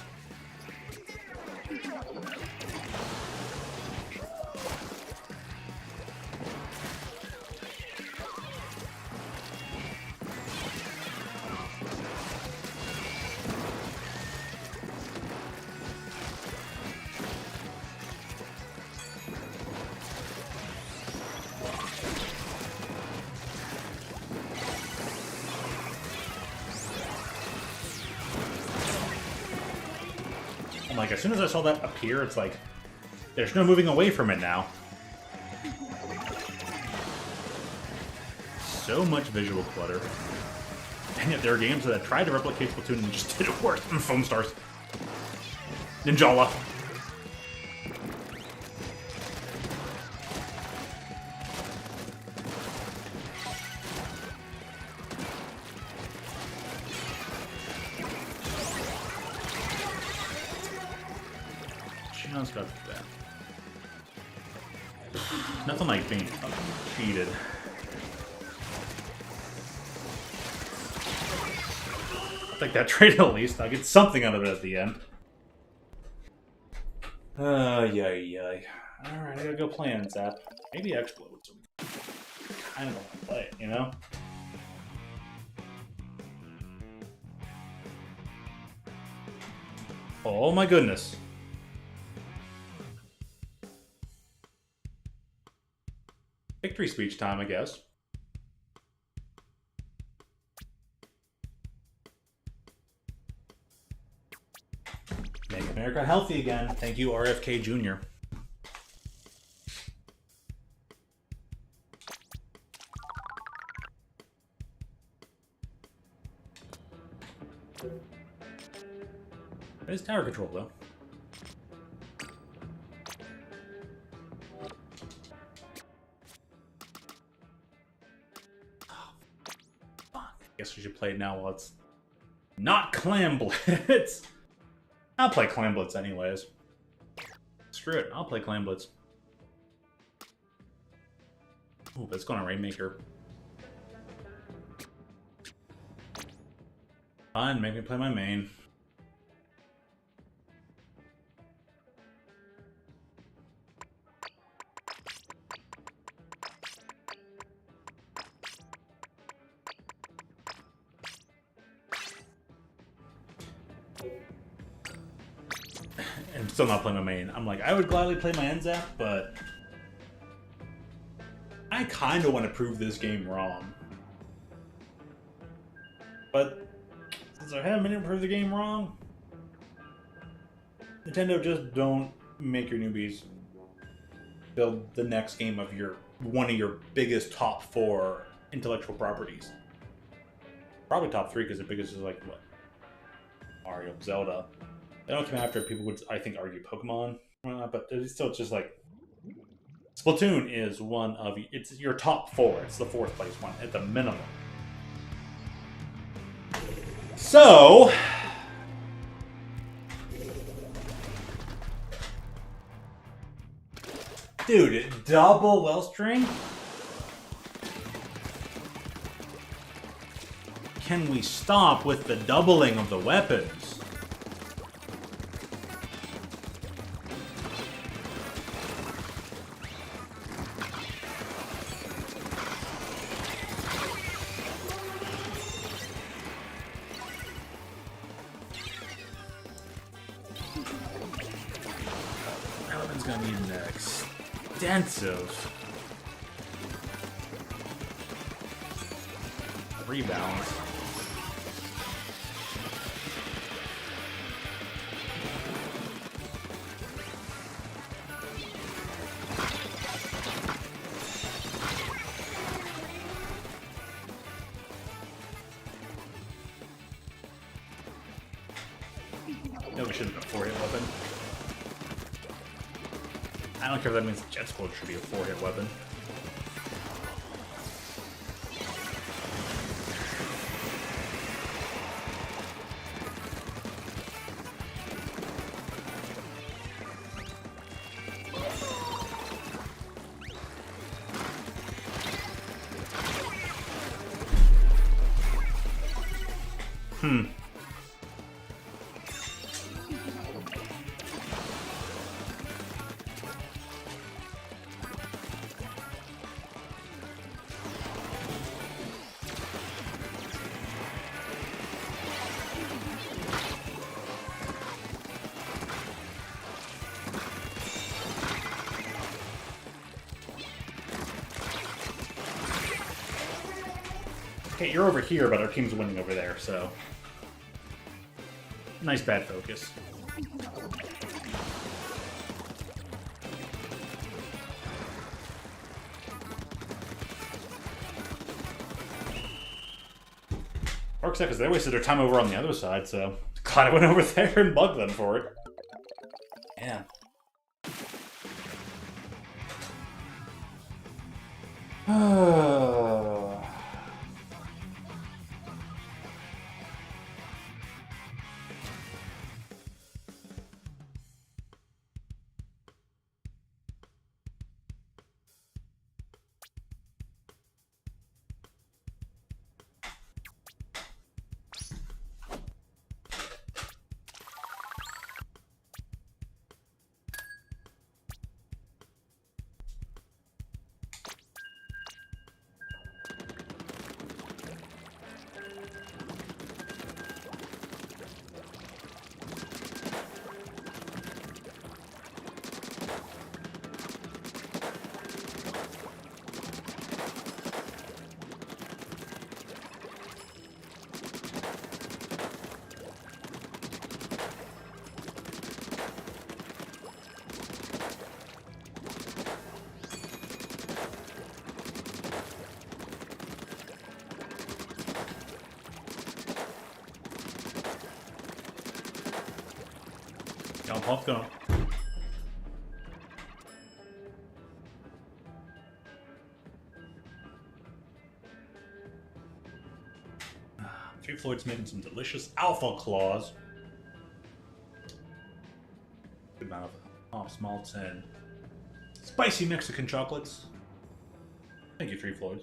Like, as soon as I saw that appear, it's like, there's no moving away from it now. So much visual clutter. And yet there are games that tried to replicate Splatoon and just didn't work. Foam Stars. Ninjala. Got that. Nothing like being cheated. I'll take that trade at least. I'll get something out of it at the end. Yay. Alright, I gotta go play on Zap. Maybe Explode. So I kind of want to play it, you know? Oh my goodness. Victory speech time, I guess. Make America healthy again. Thank you, RFK Jr. There's tower control, though. Guess we should play it now while it's not Clam Blitz. I'll play Clam Blitz anyways. Screw it, I'll play Clam Blitz. Ooh, let's go on a Rainmaker. Fine, make me play my main. I'm still not playing my main. I'm like, I would gladly play my NZAP, but I kind of want to prove this game wrong. But since I haven't been able to prove the game wrong, Nintendo, just don't make your newbies build the next game of one of your biggest top 4 intellectual properties. Probably top 3 because the biggest is like what? Mario, Zelda. They don't come after people would, I think, argue Pokemon, but it's still just like Splatoon is one of it's your top 4. It's the 4th place one at the minimum. So, dude, double Wellstring. Can we stop with the doubling of the weapons? Gonna need an extensive rebalance. No, we shouldn't have a 4-hit weapon. I don't care if that means the Jet Squad should be a 4-hit weapon. Okay, you're over here, but our team's winning over there, so... Nice bad focus. Works out because they wasted their time over on the other side, so... Glad I went over there and bugged them for it. Yeah. Pump going. Three Floyd's making some delicious alpha claws. Good amount of hops, malts, and spicy Mexican chocolates. Thank you, Three Floyds.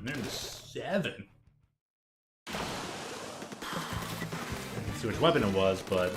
There's 7. Didn't see which weapon it was, but...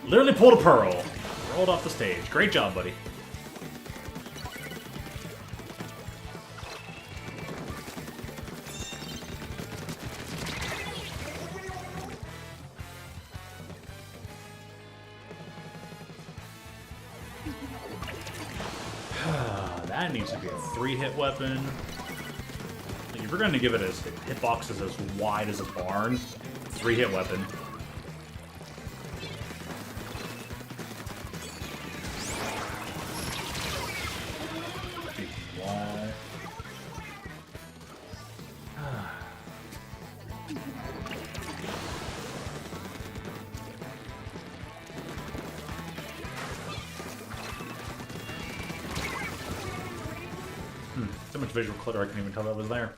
Literally pulled a pearl. Rolled off the stage. Great job, buddy. That needs to be a 3-hit weapon. Like, if we're going to give it a hitbox is as wide as a barn, 3-hit weapon. So much visual clutter, I couldn't even tell that was there.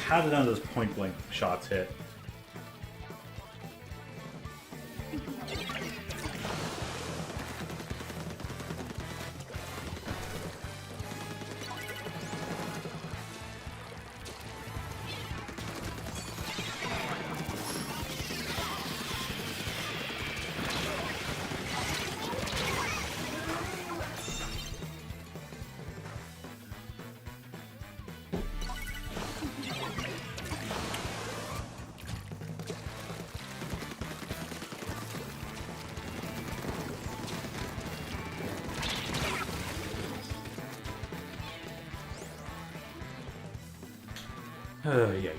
How did none of those point blank shots hit? Yeah.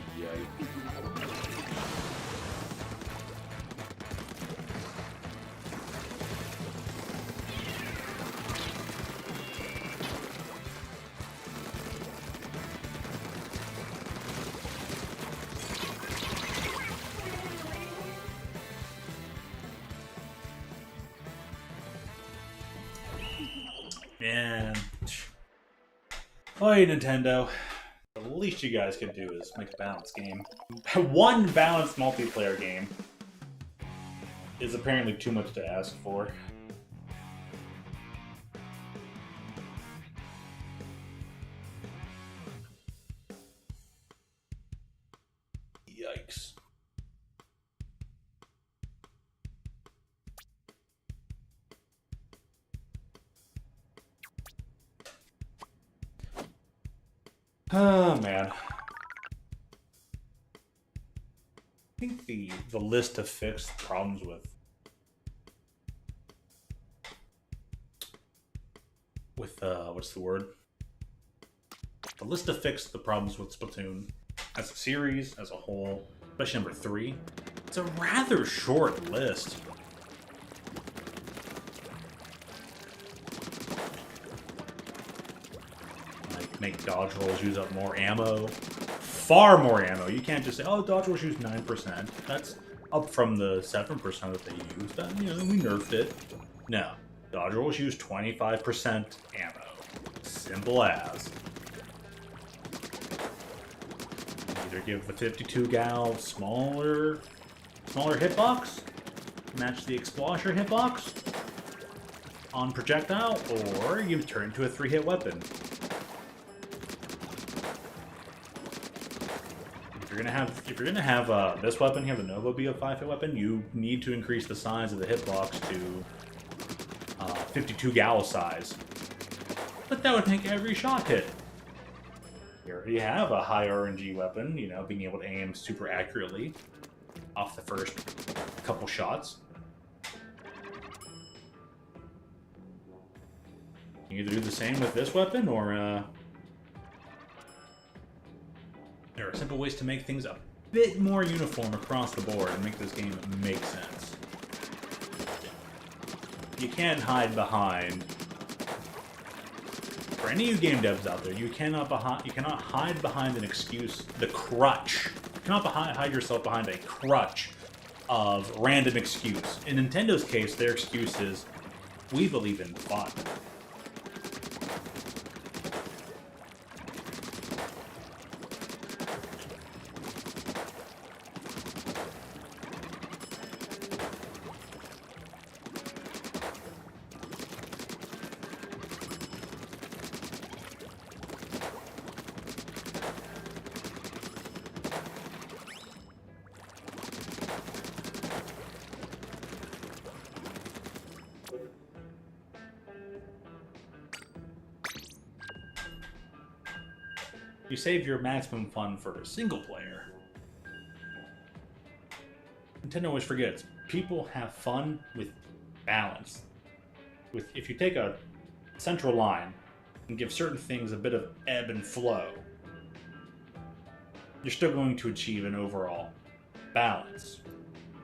Man. Play Nintendo. The least you guys can do is make a balanced game. One balanced multiplayer game is apparently too much to ask for. Yikes. Oh, man. I think the list of fixed problems with what's the word? The list of fixed the problems with Splatoon as a series, as a whole, especially number 3. It's a rather short list. Like, make dodge rolls use up more ammo. Far more ammo. You can't just say, oh, dodge rolls use 9%. That's up from the 7% that they used. We nerfed it. No. Dodge rolls use 25% ammo. Simple as. Either give the 52 gal smaller hitbox, match the Explosher hitbox on projectile, or you turn into a 3-hit weapon. If you're gonna have this weapon here, the Nova, be a 5-hit weapon, you need to increase the size of the hitbox to 52 gal size. But that would make every shot hit. You already have a high RNG weapon, being able to aim super accurately off the first couple shots. You either do the same with this weapon, or there are simple ways to make things a bit more uniform across the board and make this game make sense. You can't hide behind. For any of you game devs out there, you cannot hide behind an excuse, the crutch. You cannot hide yourself behind a crutch of random excuse. In Nintendo's case, their excuse is, we believe in fun. You save your maximum fun for single player. Nintendo always forgets, people have fun with balance. If you take a central line and give certain things a bit of ebb and flow, you're still going to achieve an overall balance.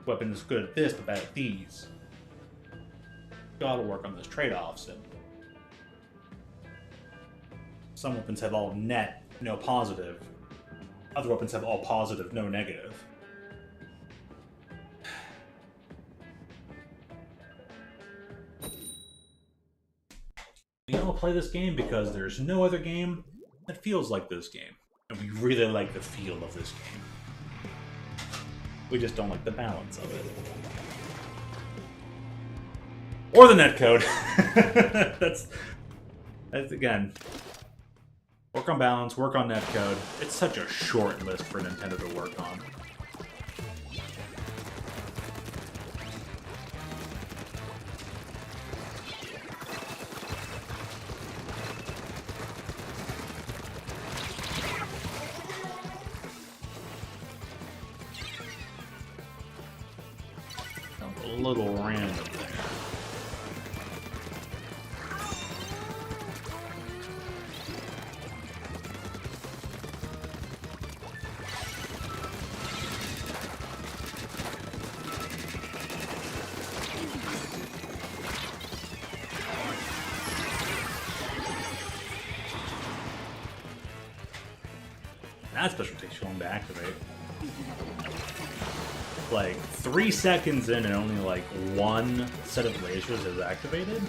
Weapon is good at this, but bad at these. Gotta work on those trade-offs. And some weapons have all net, no positive. Other weapons have all positive, no negative. We all play this game because there's no other game that feels like this game. we really like the feel of this game. We just don't like the balance of it. Or the netcode. That's again. Work on balance, work on netcode. It's such a short list for Nintendo to work on. A little random there. That special takes too long to activate. Like 3 seconds in and only like one set of lasers is activated.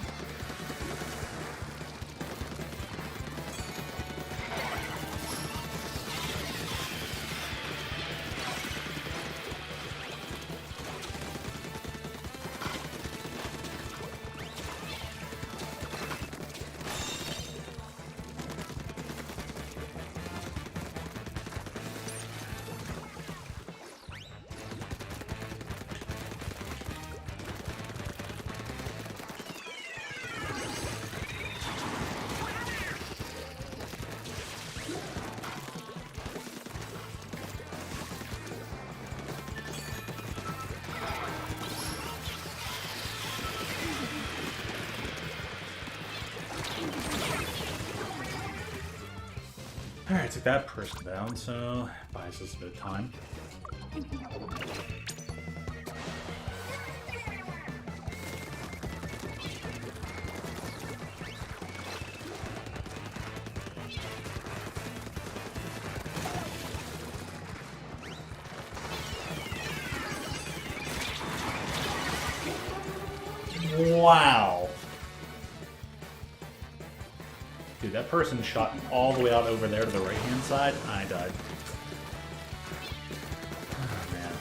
Alright, took that person down, so buys us a bit of time. Wow. Dude, that person shot all the way out over there to the right-hand side. I died. Oh, man.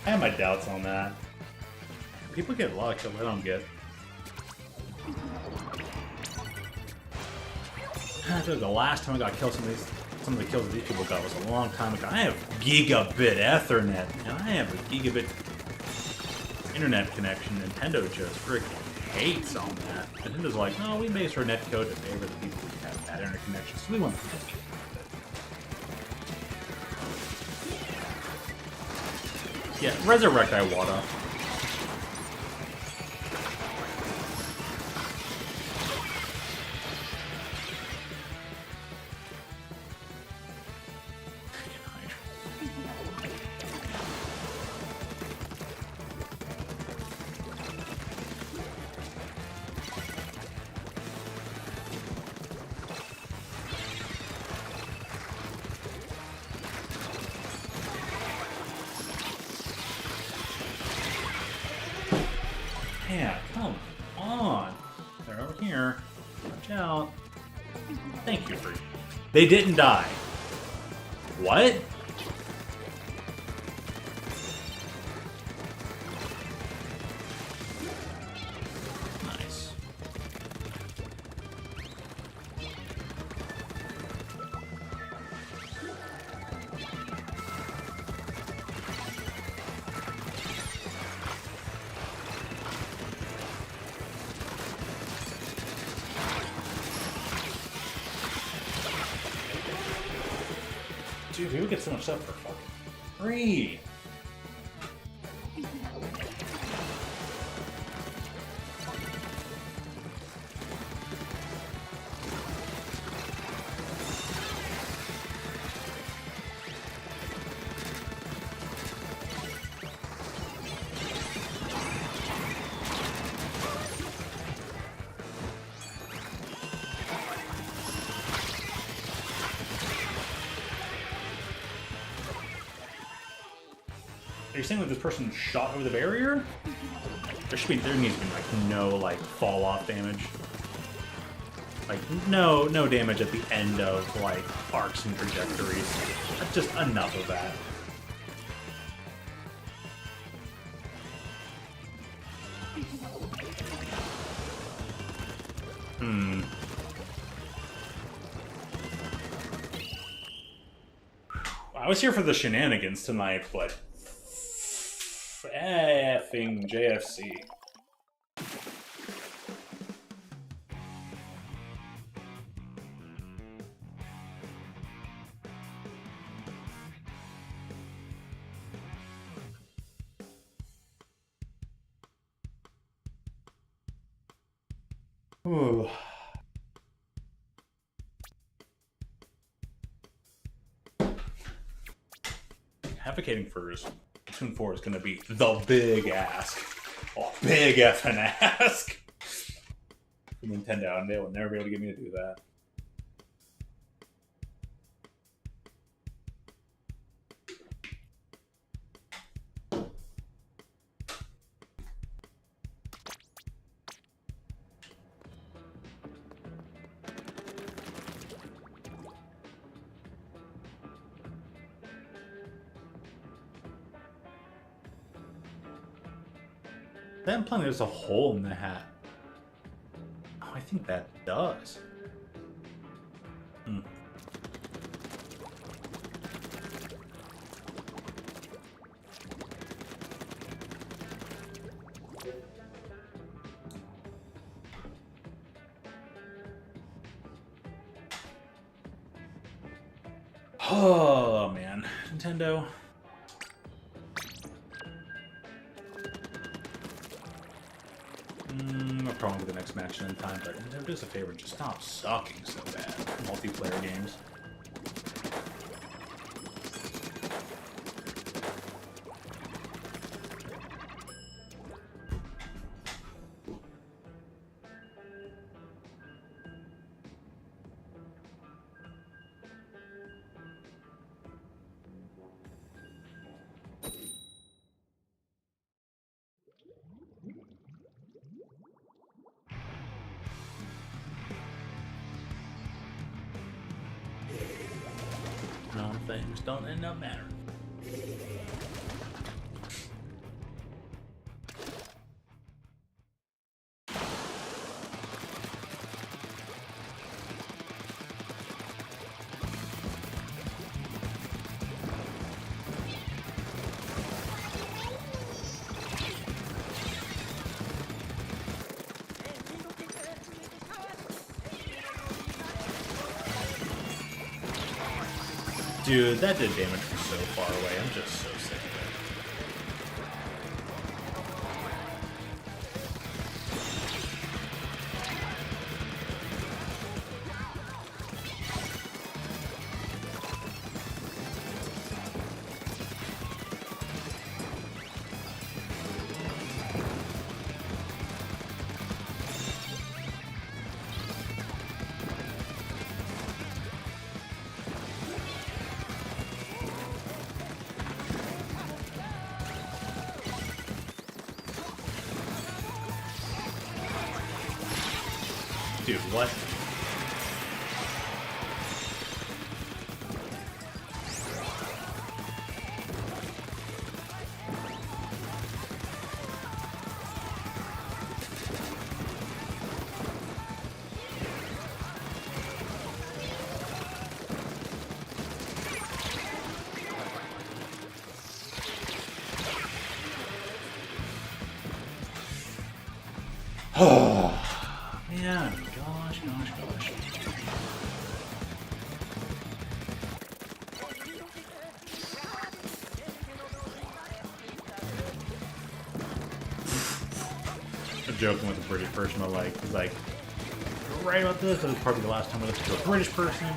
I have my doubts on that. People get a lot of kills I don't get. I feel like the last time I got killed, some of the kills that these people got was a long time ago. I have gigabit Ethernet, and I have a gigabit internet connection. Nintendo just freaking hates on that. Nintendo's like, no, we base our netcode to favor the people who have bad internet connections, so we want to. Yeah, resurrect Iwata. Yeah, come on. They're over here. Watch out. Thank you for... They didn't die. What? Nice. Dude, people get so much stuff for fucking free. You're saying like this person shot over the barrier? There needs to be like no like fall off damage. Like no damage at the end of like arcs and trajectories. Just enough of that. I was here for the shenanigans tonight, but effing JFC. Ooh. Advocating for Splatoon 4 is going to be the big ask. Oh, big effing ask. Nintendo, and they will never be able to get me to do that. That implying there's a hole in the hat. Oh, I think that does. Oh, man. Nintendo. I'll probably do the next match in time, but Nintendo, do us a favor, just stop sucking so bad. Multiplayer games. Things don't end up mattering. Dude, that did damage from so far away. I'm just so sick of Dude, what? Oh, man. Gosh. I'm joking with a British person, but he's like, right about this, that was probably the last time I listened to a British person.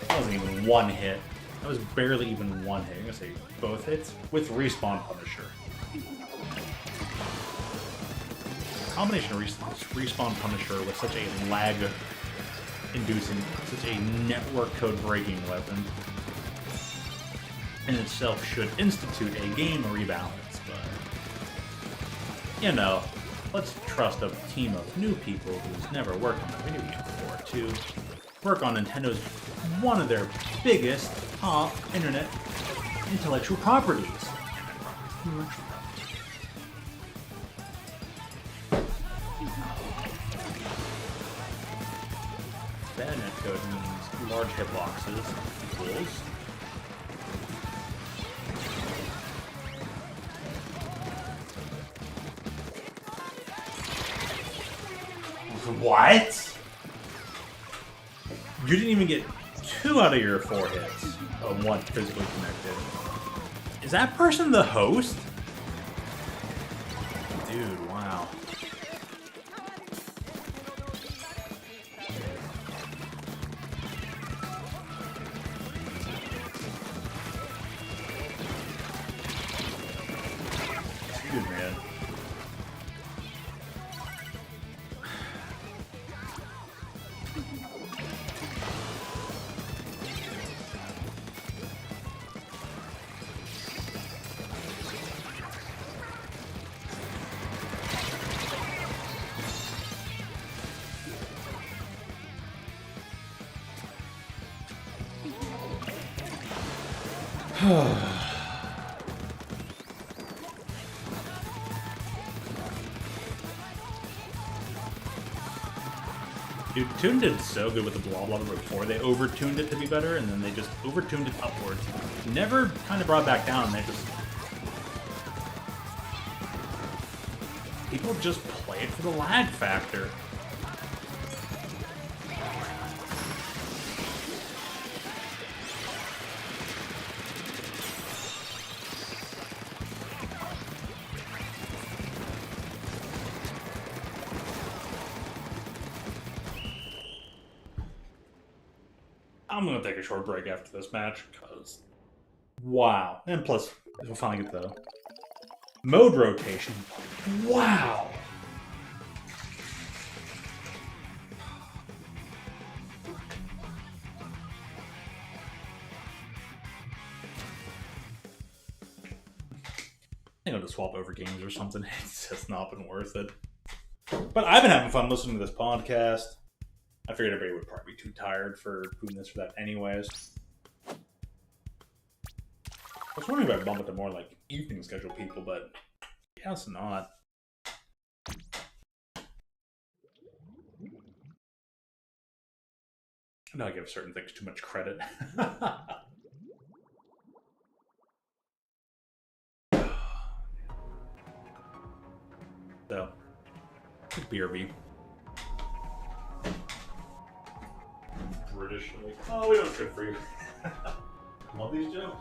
That wasn't even one hit. That was barely even one hit. I'm gonna say both hits with Respawn Punisher. Combination of Respawn Punisher with such a lag-inducing, such a network code-breaking weapon. in itself should institute a game rebalance, but, you know, let's trust a team of new people who's never worked on a video game before to work on Nintendo's one of their biggest top internet intellectual properties. Bad netcode means large hitboxes equals what? You didn't even get 2 out of your 4 hits of 1 physically connected. Is that person the host? Dude, wow. Dude, man. Dude, Toon did so good with the blah blah before they overtuned it to be better, and then they just overtuned it upwards. Never kind of brought back down. They just people just play it for the lag factor. I'm gonna take a short break after this match, because wow. And plus, we'll finally get the mode rotation. Wow! I think I'll just swap over games or something. It's just not been worth it. But I've been having fun listening to this podcast. I figured everybody would probably be too tired for doing this or that anyways. I was wondering if I'd bump it to more like evening schedule people, but I guess not. No, I give certain things too much credit. So, BRB. British, like, oh, we don't good for you. Love these jokes.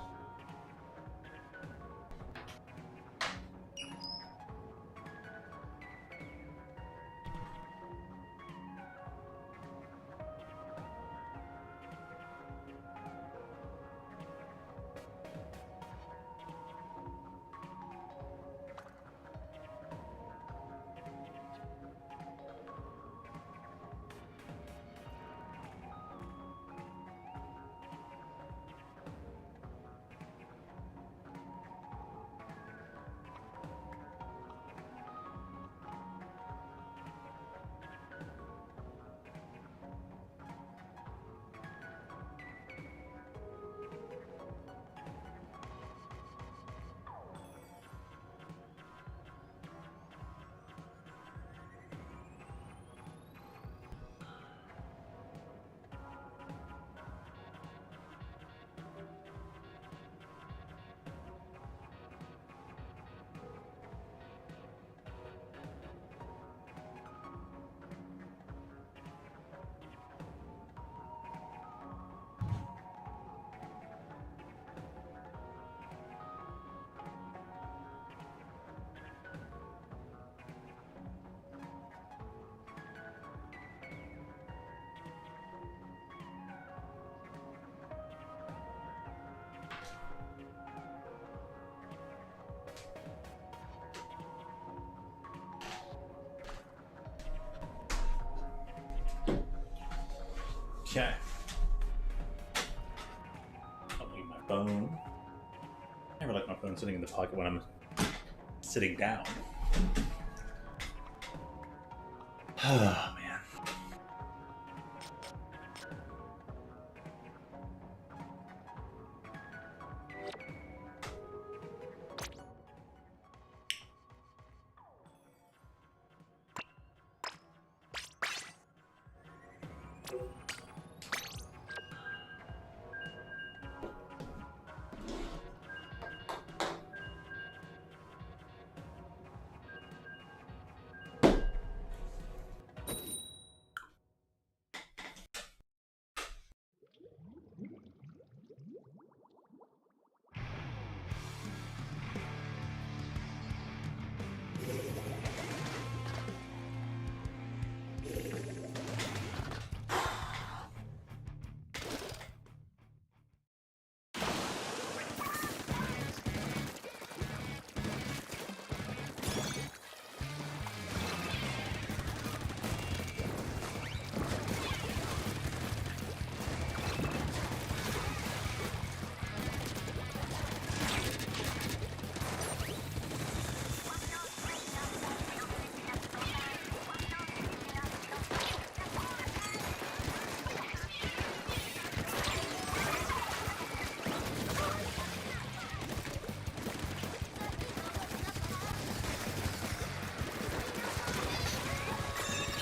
Okay. I'll leave my phone. I never like my phone sitting in the pocket when I'm sitting down. Oh, man.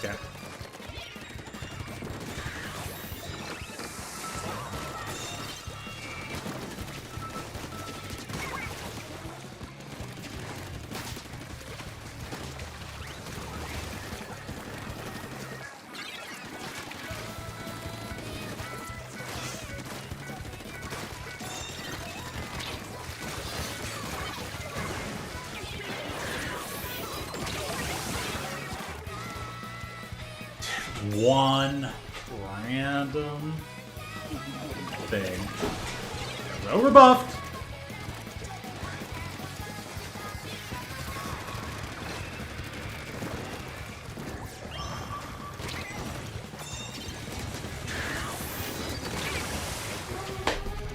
Okay. One random thing. Well rebuffed.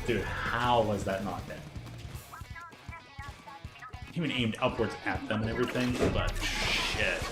Dude, how was that not dead? He even aimed upwards at them and everything, but shit.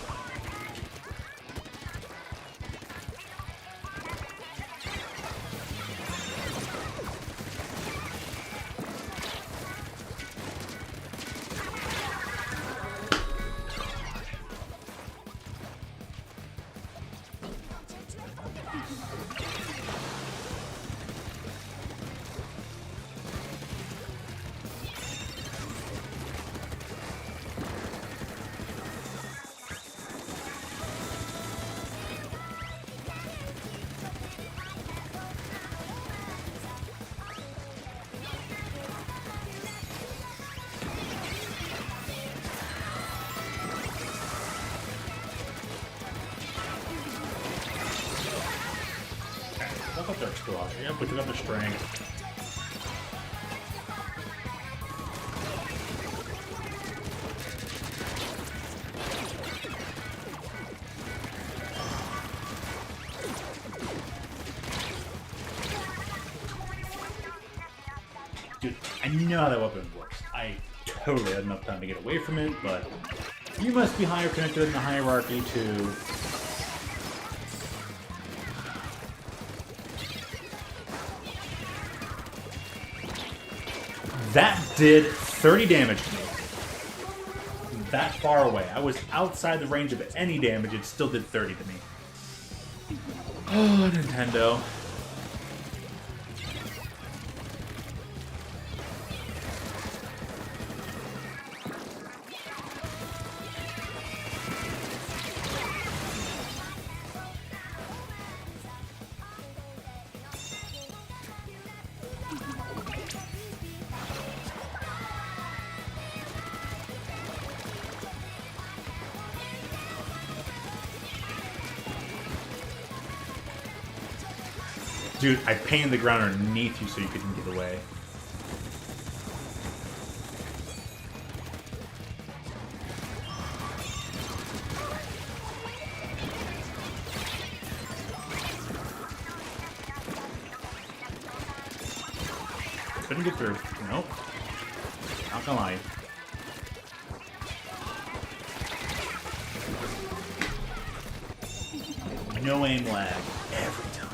Look up their explosive. Yep, we took up the string. Dude, I know how that weapon works. I totally had enough time to get away from it, but you must be higher connected in the hierarchy to... That did 30 damage to me. That far away. I was outside the range of any damage, it still did 30 to me. Oh, Nintendo. Dude, I painted the ground underneath you so you couldn't get away. Couldn't get through. Nope. Not gonna lie. No aim lag every time.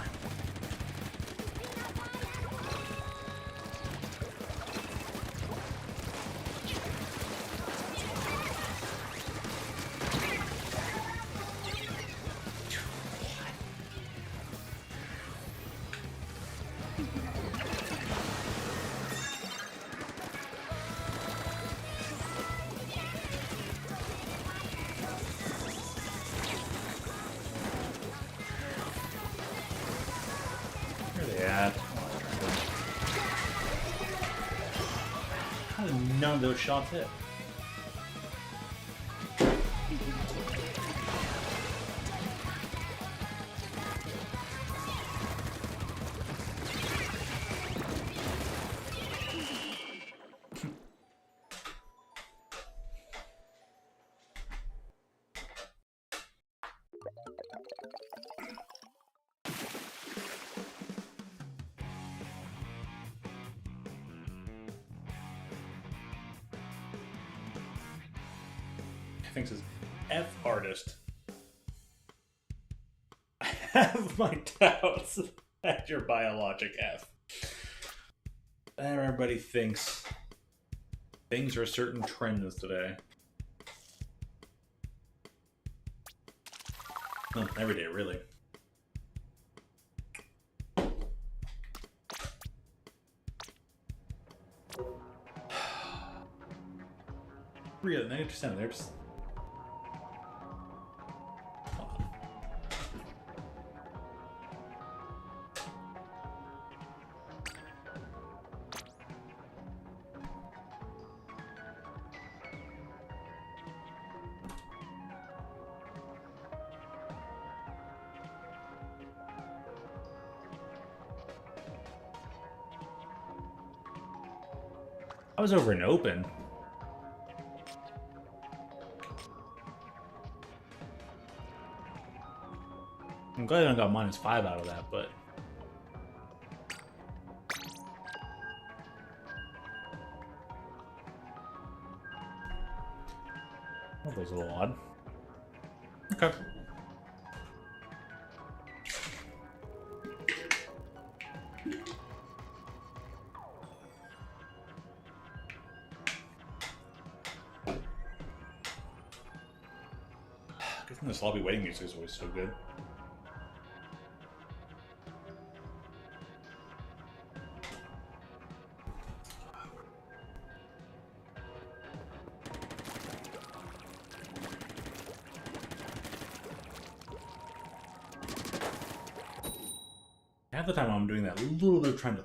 None of those shots hit. Thinks is F artist. I have my doubts that you're biologic F. Everybody thinks things are certain trends today. No, every day, really. Really, 90%. They're just. I was over in open. I'm glad I got -5 out of that, but... That was a little odd. Okay. This lobby waiting music is always so good. Half the time I'm doing that little bit of trying to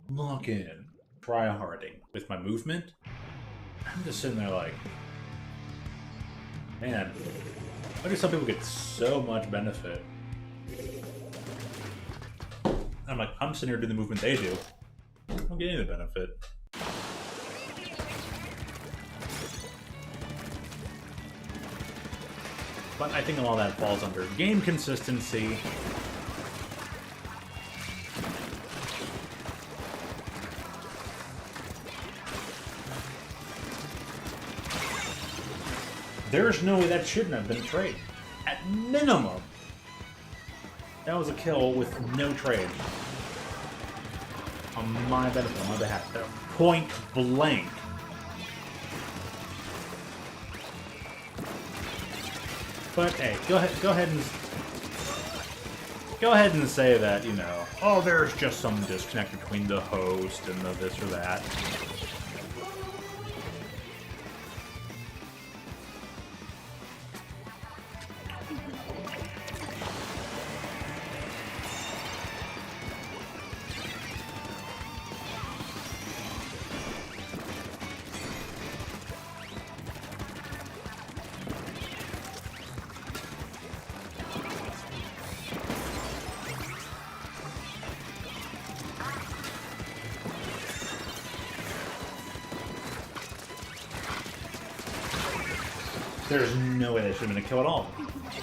lock in, try harding with my movement. I'm just sitting there like, man, why do some people get so much benefit? I'm like, I'm sitting here doing the movement they do. I don't get any of the benefit. But I think all that falls under game consistency. There's no way that shouldn't have been a trade. At minimum, that was a kill with no trade. On my benefit, on my behalf. Point blank. But hey, go ahead and say that, you know, oh, there's just some disconnect between the host and the this or that. There's no way that should have been a kill at all.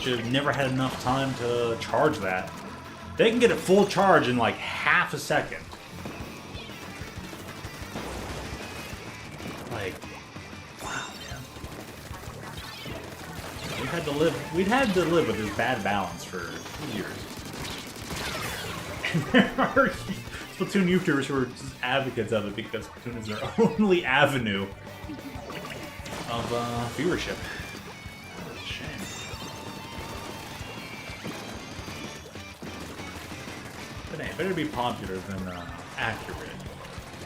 Should have never had enough time to charge that. They can get a full charge in like half a second. Like, wow, man. We'd had to live with this bad balance for years. And there are Splatoon YouTubers who are just advocates of it because Splatoon is their only avenue of viewership. What a shame. But hey, better be popular than accurate,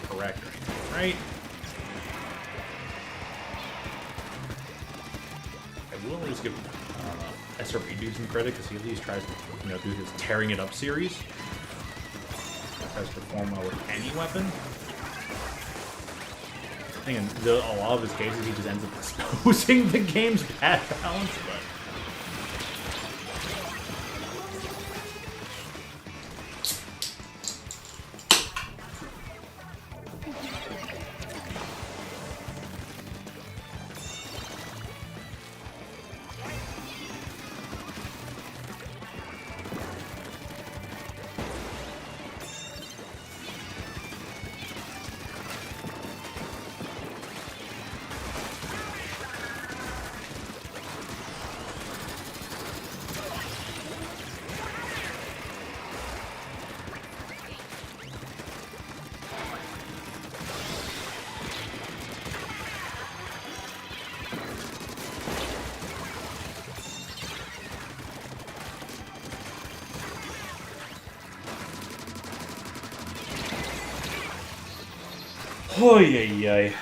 correct, right? I will always give SRP dude some credit because he at least tries to, do his tearing it up series. Tries to perform well with any weapon. I think in a lot of his cases he just ends up exposing the game's bad balance, but oy ay ay.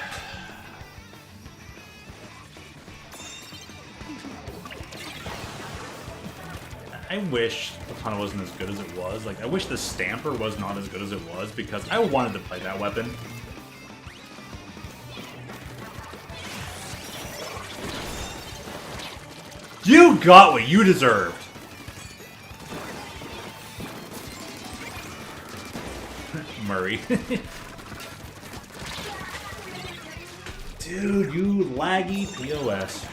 I wish Katana wasn't as good as it was. Like, I wish the Stamper was not as good as it was because I wanted to play that weapon. You got what you deserved! Murray. Dude, you laggy POS.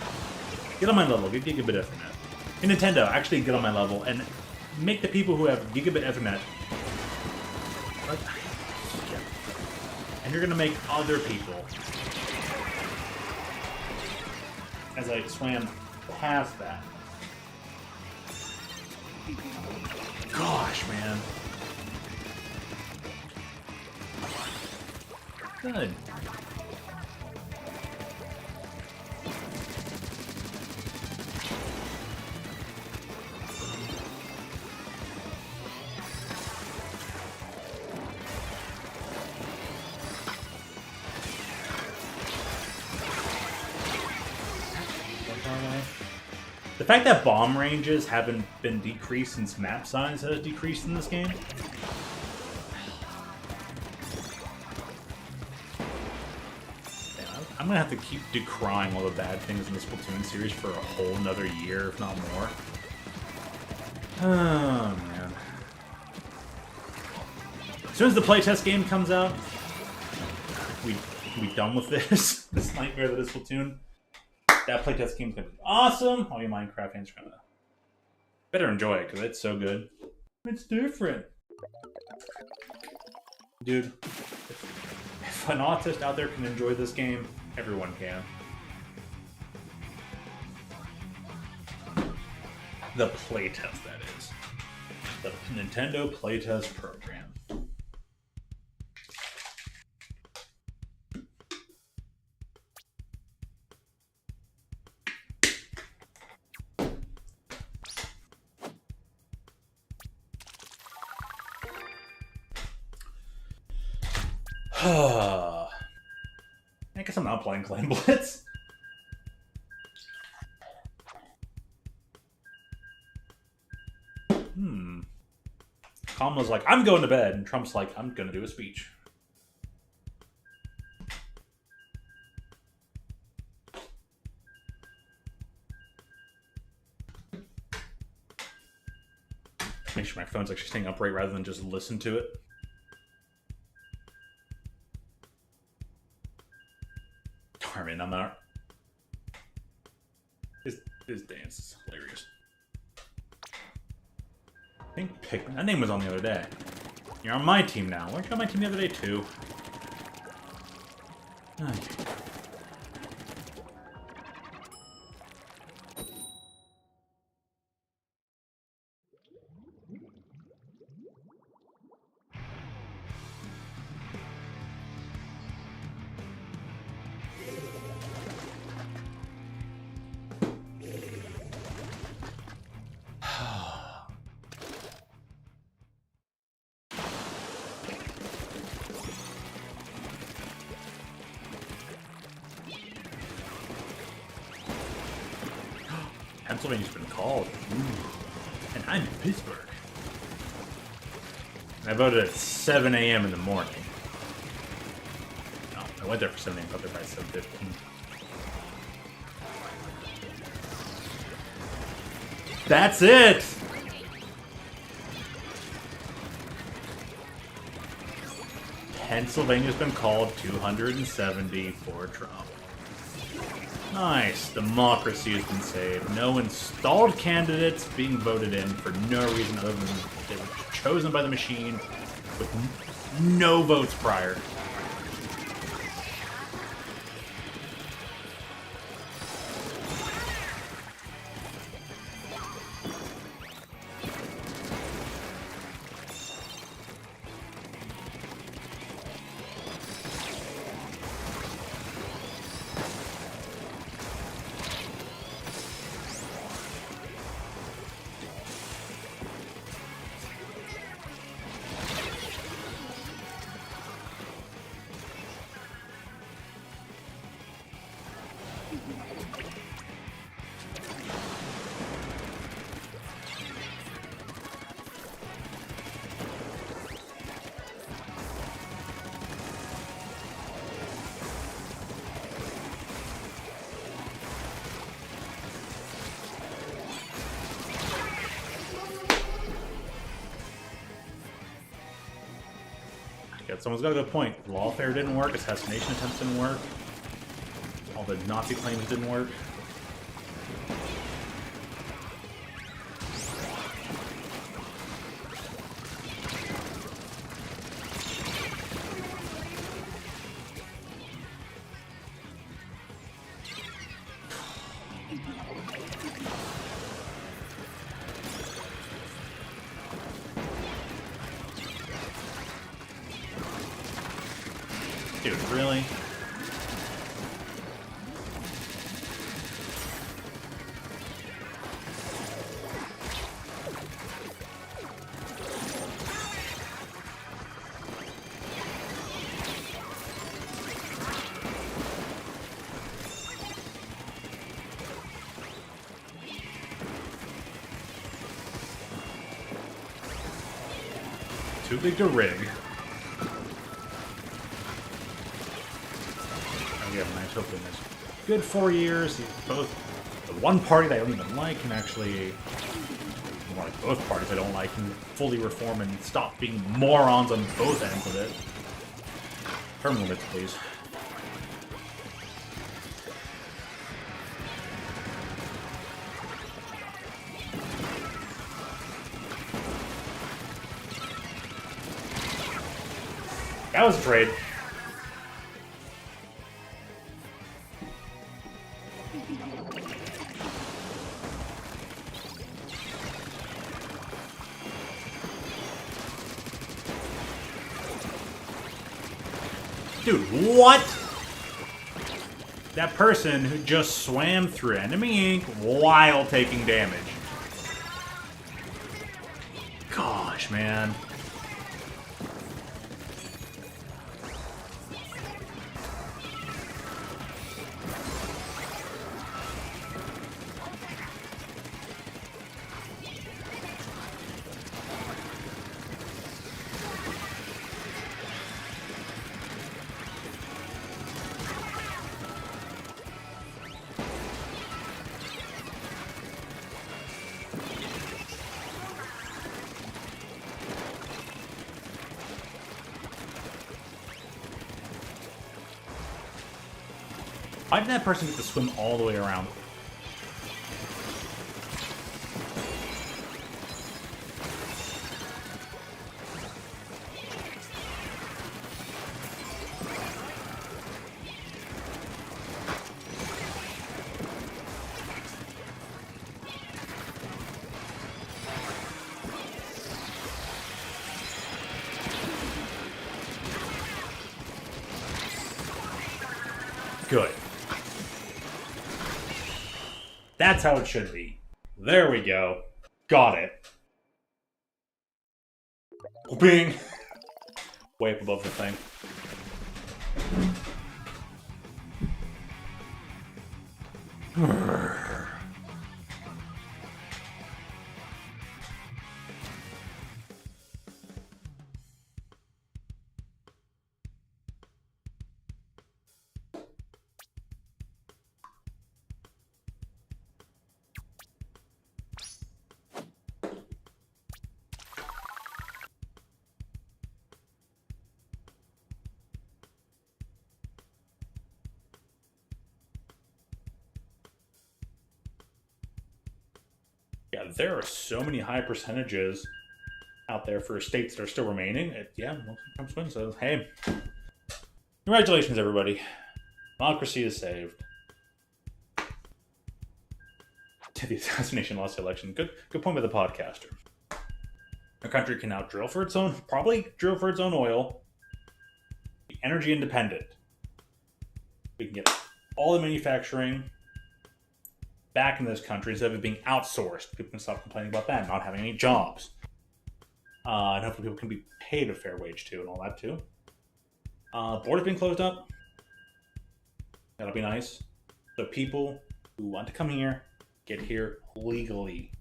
Get on my level, get gigabit Ethernet. Hey, Nintendo, actually get on my level and make the people who have gigabit Ethernet. And you're gonna make other people. As I swam past that. Gosh, man. Good. The fact that bomb ranges haven't been decreased since map size has decreased in this game. I'm gonna have to keep decrying all the bad things in the Splatoon series for a whole nother year, if not more. Oh, man. As soon as the playtest game comes out, we done with this. This nightmare that is Splatoon. That playtest game's gonna be awesome. All you Minecraft fans are gonna better enjoy it because it's so good. It's different. Dude, if an autist out there can enjoy this game, everyone can. The playtest, that is. The Nintendo playtest program. I guess I'm not playing Clan Blitz. Kamala's like, I'm going to bed, and Trump's like, I'm gonna do a speech. Make sure my phone's actually staying upright rather than just listen to it. I mean, I'm not. His dance is hilarious. I think Pikmin. That name was on the other day. You're on my team now. Weren't you on my team the other day too? Okay. Pennsylvania's been called. Ooh. And I'm in Pittsburgh. And I voted at 7 a.m. in the morning. No, I went there for 7 a.m. got there by 7:15. That's it! Pennsylvania's been called 270 for Trump. Nice. Democracy has been saved. No installed candidates being voted in for no reason other than they were chosen by the machine with no votes prior. Yeah, someone's got a good point. Lawfare didn't work, assassination attempts didn't work, all the Nazi claims didn't work. Dude, really? Too big to rig. We have a nice hope in this good 4 years. Both the one party that I don't even like can actually, well, like both parties I don't like, can fully reform and stop being morons on both ends of it. Term limits, please. That was a trade. Dude, what? That person who just swam through enemy ink while taking damage. Gosh, man. Why did that person get to swim all the way around? Good. That's how it should be. There we go. Got it. Bing! Way up above the thing. there are so many high percentages out there for states that are still remaining. Yeah, well, Trump's win, so hey. Congratulations, everybody. Democracy is saved. To the assassination lost the election. Good point by the podcaster. Our country can now drill for its own, probably drill for its own oil. Be energy independent. We can get all the manufacturing back in this country instead of it being outsourced. People can stop complaining about that, not having any jobs. And hopefully people can be paid a fair wage too, and all that too. Borders being closed up. That'll be nice. The people who want to come here, get here legally.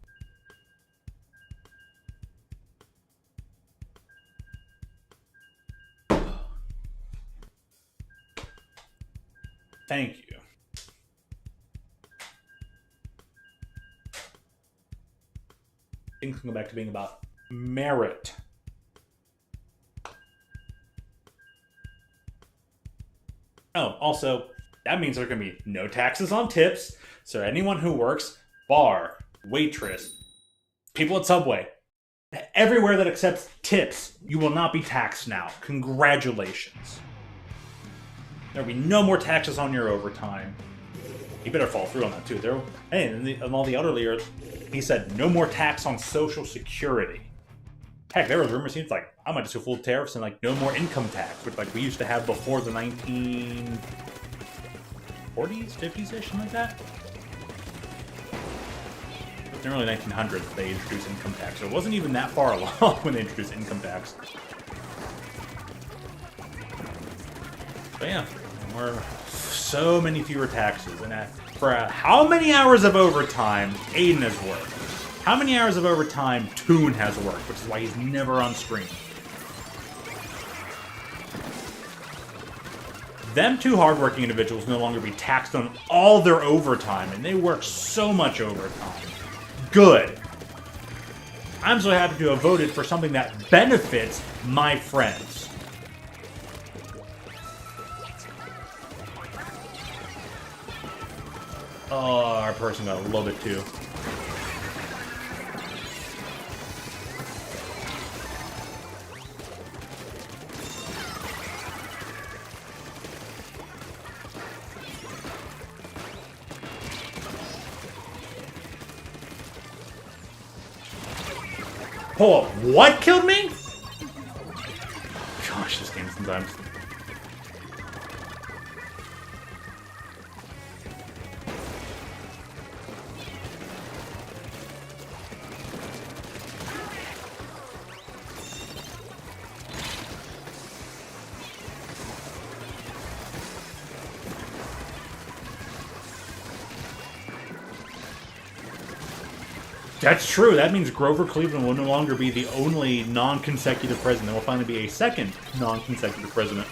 Thank you. Things can go back to being about merit. Oh, also, that means there are going to be no taxes on tips. So anyone who works, bar, waitress, people at Subway, everywhere that accepts tips, you will not be taxed now. Congratulations. There will be no more taxes on your overtime. You better fall through on that too. And all the elderly, he said no more tax on Social Security. Heck, there was rumors. He's like, I might just go full tariffs and like no more income tax, which like we used to have before the 1940s, 50s-ish, something like that. In the early 1900s, they introduced income tax, so it wasn't even that far along when they introduced income tax. But yeah, we're so many fewer taxes, and for how many hours of overtime Aiden has worked? How many hours of overtime Toon has worked, which is why he's never on screen. Them two hardworking individuals no longer be taxed on all their overtime, and they work so much overtime. Good. I'm so happy to have voted for something that benefits my friends. Oh, our person got a little bit too. Oh, what killed me? Gosh, this game sometimes. That's true. That means Grover Cleveland will no longer be the only non-consecutive president. There will finally be a second non-consecutive president.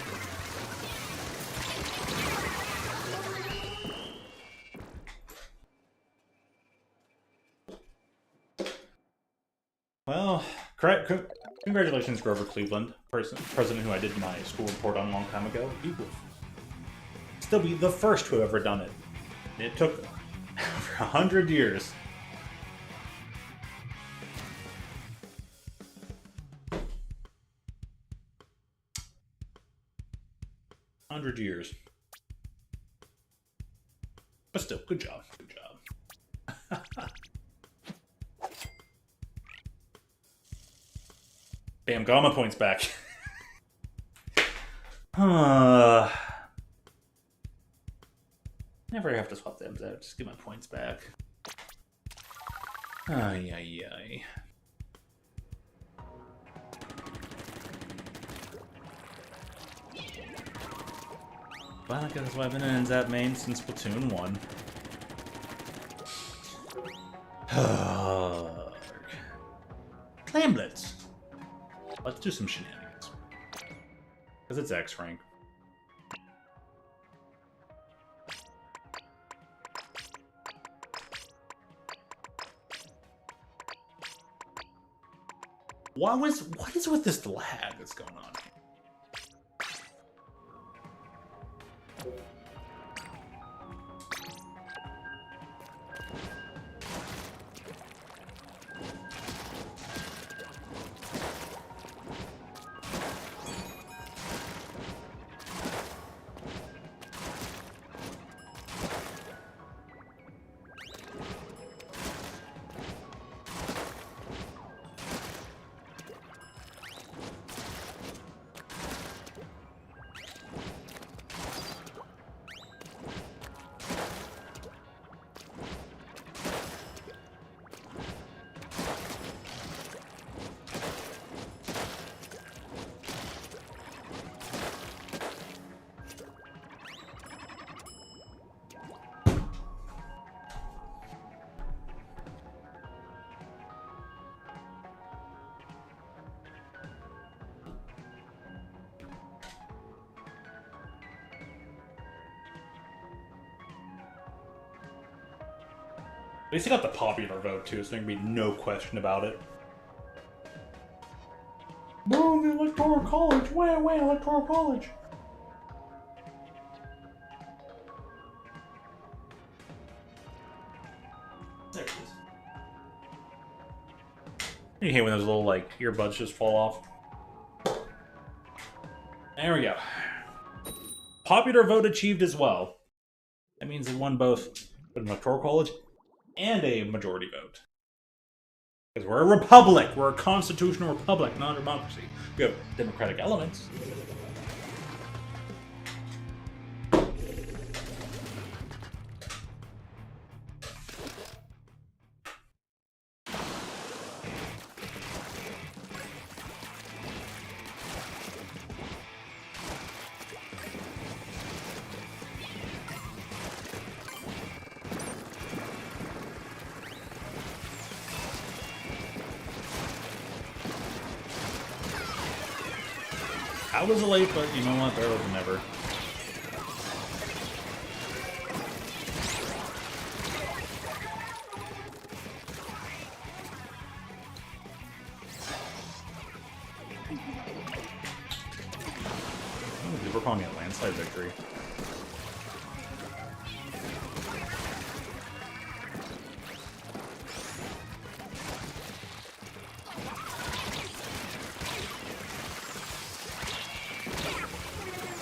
Well, congratulations, Grover Cleveland, president who I did my school report on a long time ago. He will still be the first to have ever done it. It took over 100 years. 100 years. But still, good job. Good job. Damn, got all my points back. Never have to swap them out. Just get my points back. Ay, ay, ay. Well, I guess that's why I've been in Zap main since Splatoon 1. Clamblets! Let's do some shenanigans. Because it's X rank. What is with this lag that's going on? At least he got the popular vote too, so there can be no question about it. Boom, the Electoral College! Way, Electoral College! There it is. You hate when those little, like, earbuds just fall off. There we go. Popular vote achieved as well. That means it won both an Electoral College and a majority vote. Because we're a republic. We're a constitutional republic, not a democracy. We have democratic elements. I was late, but you know what? Better late than never. We're calling it a landslide victory.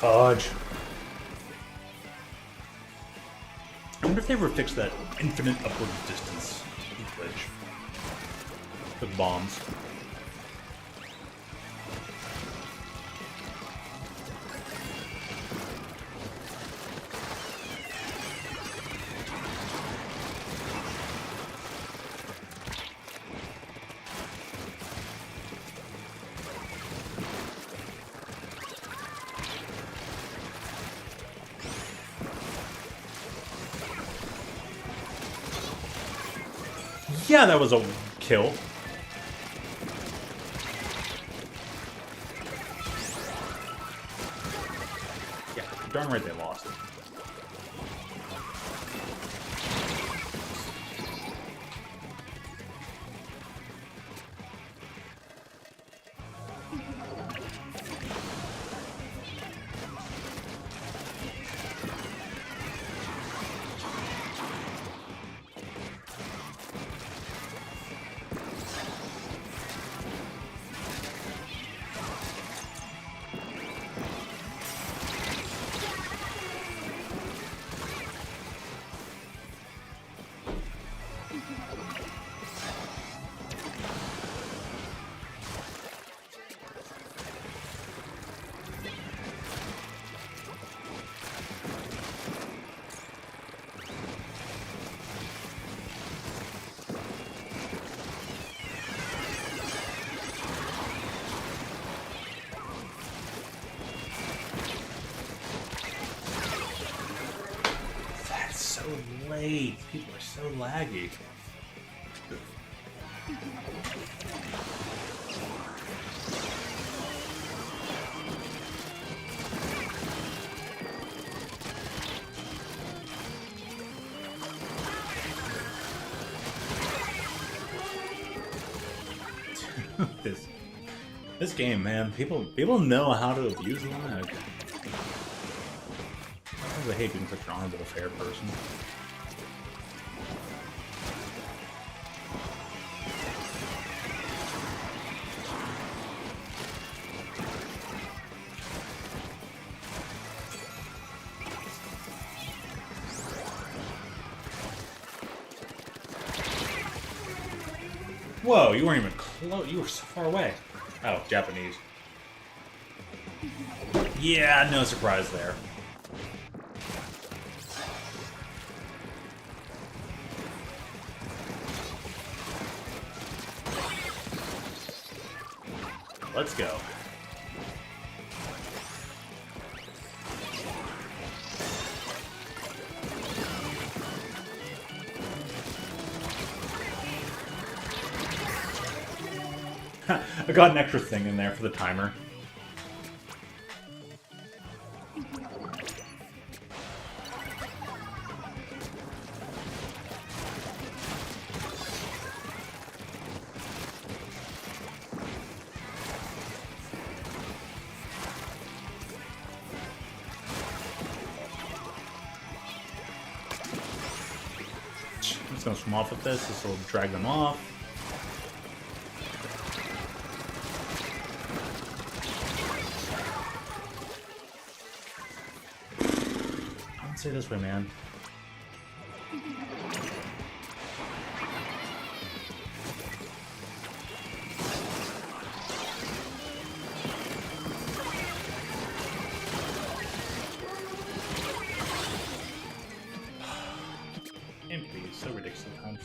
Fudge. I wonder if they ever fixed that infinite upward distance glitch with bombs. Yeah, that was a kill. Yeah, darn right they lost. So late. People are so laggy. This game, man, people know how to abuse lag. I hate being such an honorable, fair person. Whoa, you weren't even close. You were so far away. Oh, Japanese. Yeah, no surprise there. Let's go. I got an extra thing in there for the timer. It's gonna swim off with this. This will drag them off. I would say this way, man. MP is so ridiculous sometimes.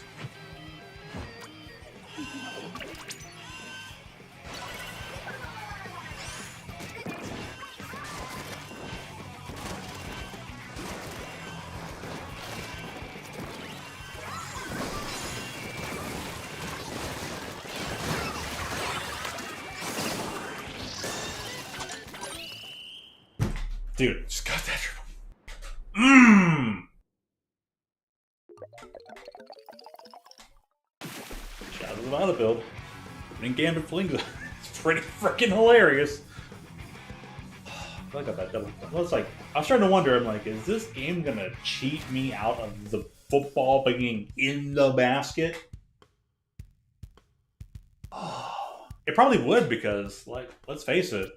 Dude, just got that triple. Shout out to the Violet build. Opening Gambit Flinga. It's pretty freaking hilarious. I feel like I got that double. Well, it's like, I was starting to wonder, I'm like, is this game gonna cheat me out of the football being in the basket? Oh, it probably would because, like, let's face it,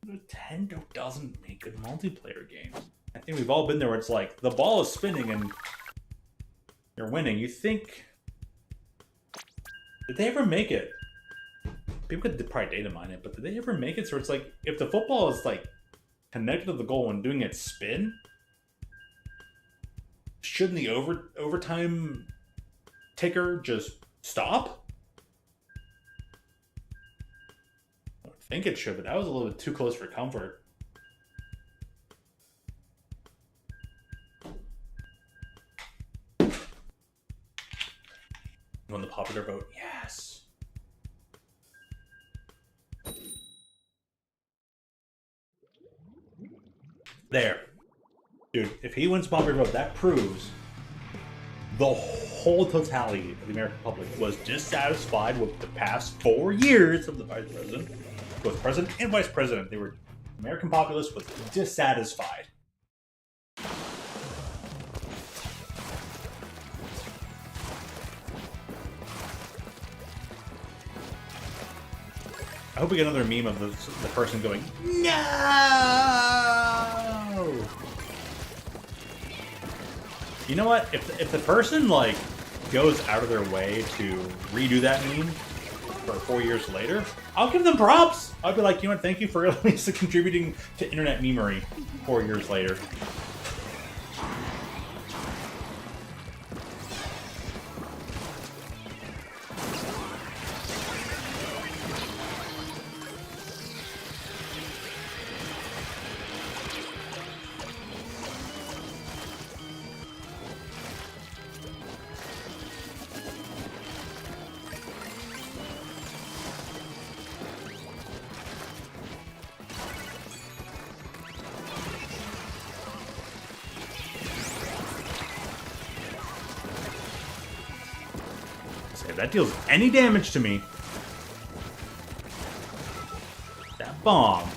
Nintendo doesn't make good multiplayer games. I think we've all been there where it's like, the ball is spinning and you're winning. You think... Did they ever make it? People could probably data mine it, but did they ever make it so it's like, if the football is like connected to the goal and doing its spin, shouldn't the overtime ticker just stop? I think it should, but that was a little bit too close for comfort. Won the popular vote. Yes. There. Dude, if he wins popular vote, that proves the whole totality of the American public was dissatisfied with the past 4 years of the vice president. Both president and vice president. They were, American populace was dissatisfied. I hope we get another meme of the person going, no! You know what? If the person, like, goes out of their way to redo that meme for 4 years later, I'll give them props! I'll be like, you know what, thank you for at least contributing to internet memery 4 years later. If that deals any damage to me, that bomb.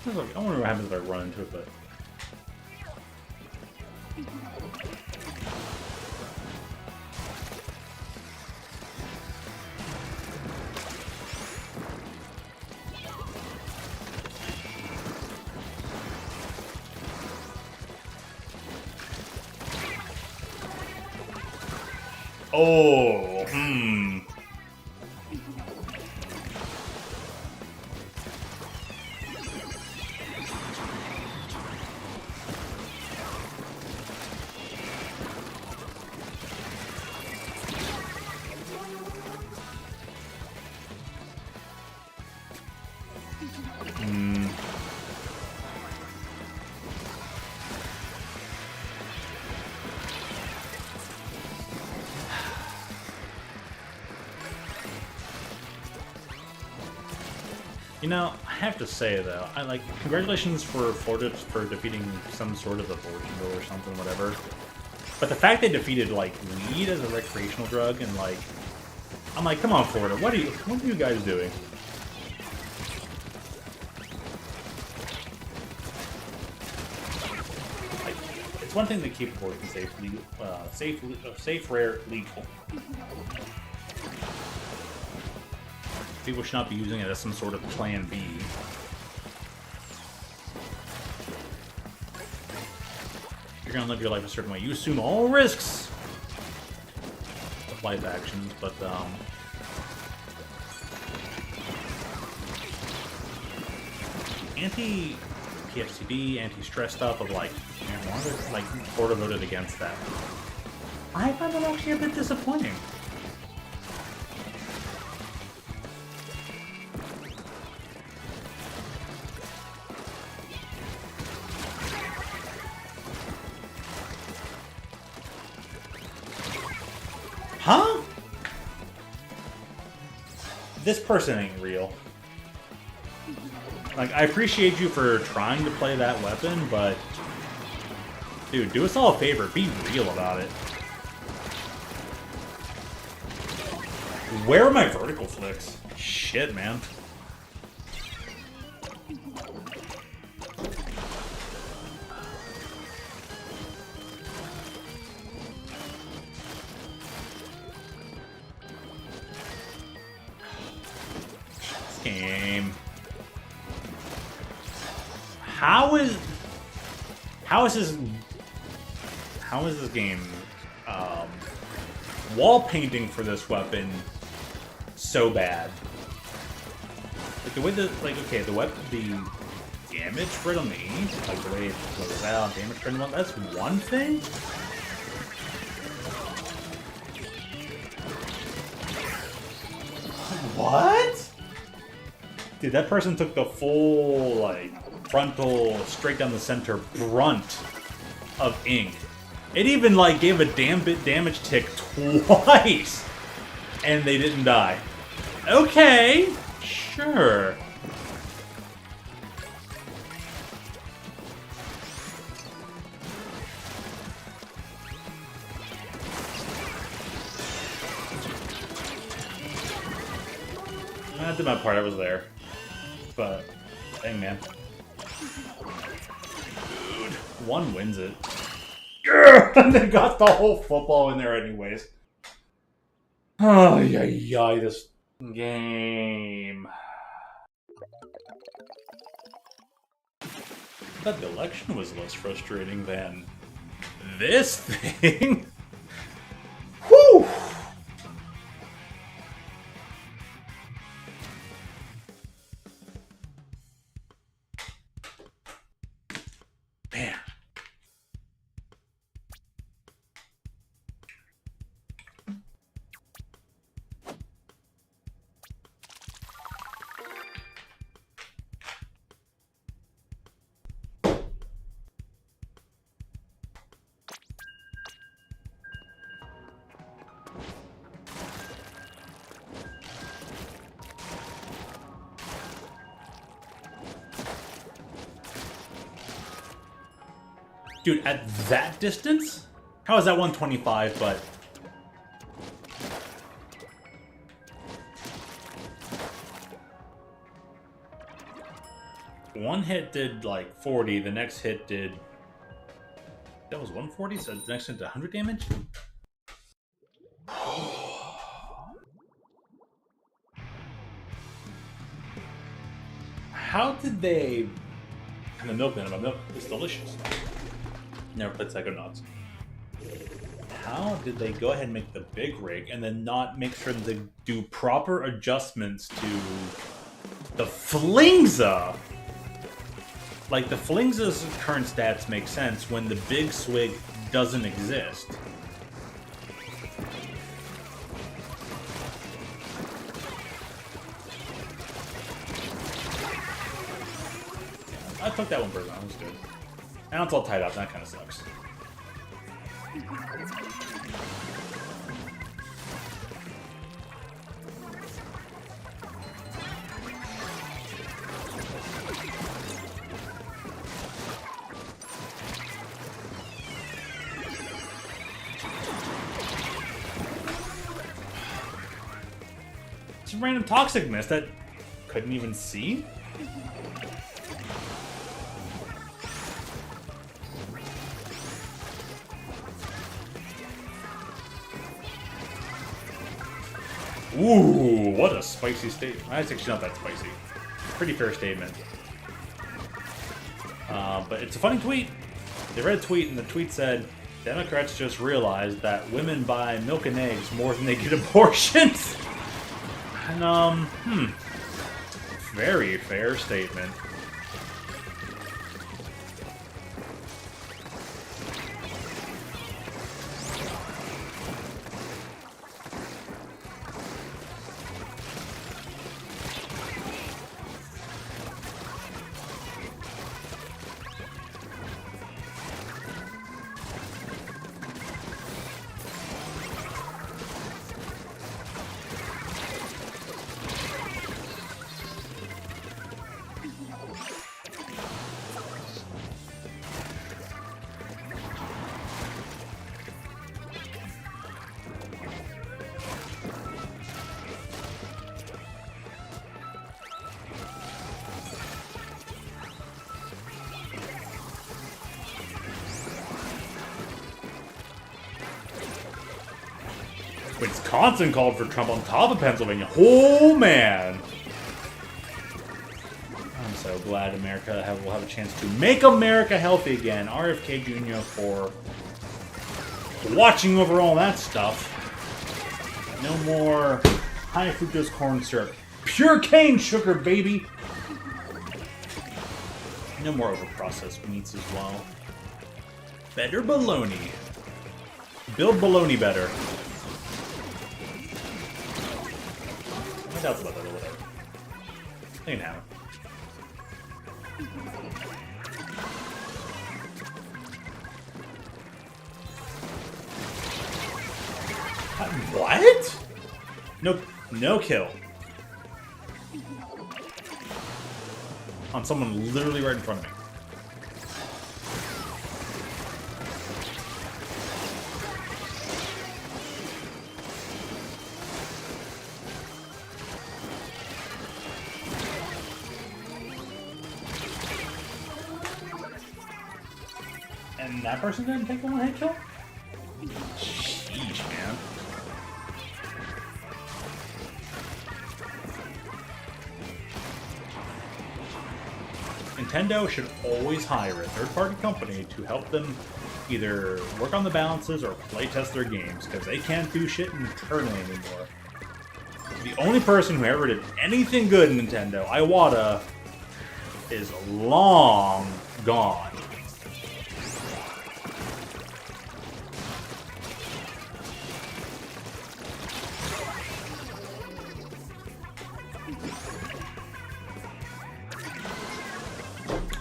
I wonder what happens if I run into it, but. Oh, You know, I have to say though, I like congratulations for Florida for defeating some sort of a fortune bill or something, whatever. But the fact they defeated like weed as a recreational drug and like, I'm like, come on, Florida, what are you guys doing? it's one thing to keep working safely, safe, rare, legal. People should not be using it as some sort of plan B. You're gonna live your life a certain way. You assume all risks of life actions, but anti-PFCB, anti-stress stuff of like, man, why are like Florida voted against that? I find that actually a bit disappointing. Huh? This person ain't real. Like, I appreciate you for trying to play that weapon, but... Dude, do us all a favor. Be real about it. Where are my vertical flicks? Shit, man. Game. How is this game wall painting for this weapon so bad? Like the way the okay, the damage for it on the E, like the way it goes out, damage for it, that's one thing. What? Dude, that person took the full, like, frontal, straight down the center brunt of ink. It even, like, gave a damn bit damage tick twice! And they didn't die. Okay, sure. I did my part, I was there. But, dang, man. Dude, one wins it. And they got the whole football in there anyways. Oh, yeah, this game. I thought the election was less frustrating than this thing. Whew! Man. Dude, at that distance? How is that 125, but... One hit did, like, 40, the next hit did... That was 140, so the next hit did 100 damage? How did they... And the milk then, my milk is delicious. Never played Psychonauts. How did they go ahead and make the big rig and then not make sure that they do proper adjustments to the Flingza? Like, the Flingza's current stats make sense when the big swig doesn't exist. I took that one first, that was good. Now it's all tied up, that kind of sucks. It's a random toxic mist that couldn't even see? Ooh, what a spicy statement. That's actually not that spicy. Pretty fair statement. But it's a funny tweet. They read a tweet, and the tweet said, Democrats just realized that women buy milk and eggs more than they get abortions. And, very fair statement. Wisconsin called for Trump on top of Pennsylvania. Oh, man. I'm so glad America will have a chance to make America healthy again. RFK Jr. for watching over all that stuff. No more high fructose corn syrup. Pure cane sugar, baby. No more overprocessed meats as well. Better bologna. Build bologna better. My doubts about that or whatever. They can have it. What? No kill. On someone literally right in front of me. And that person didn't take the one-hit kill? Sheesh, man. Nintendo should always hire a third-party company to help them either work on the balances or playtest their games, because they can't do shit internally anymore. The only person who ever did anything good in Nintendo, Iwata, is long gone.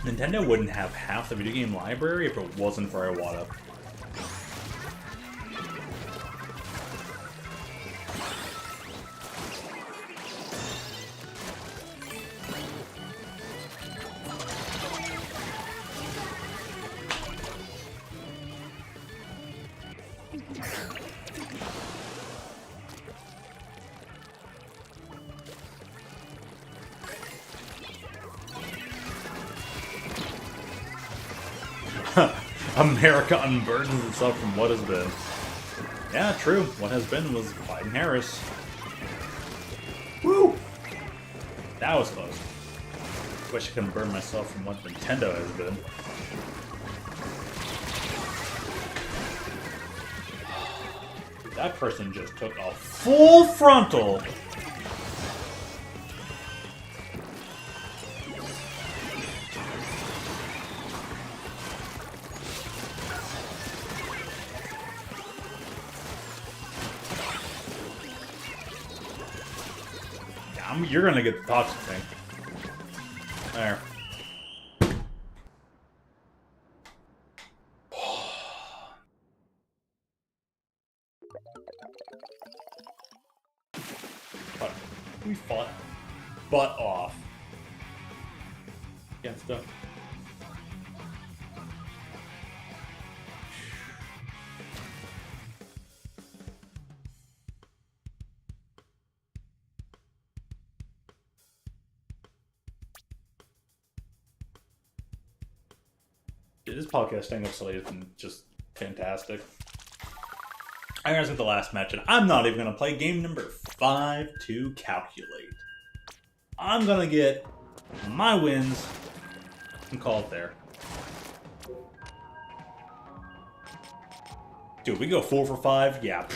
Nintendo wouldn't have half the video game library if it wasn't for Iwata. America unburdens itself from what has been. Yeah, true. What has been was Biden-Harris. Woo! That was close. Wish I could unburden myself from what Nintendo has been. That person just took a full frontal. You're gonna get the toxic thing. There. But we fought butt off against them. This podcast staying up so late has been just fantastic. I guess at the last match, and I'm not even going to play game number 5 to calculate. I'm going to get my wins and call it there. Dude, we go 4 for 5? Yeah.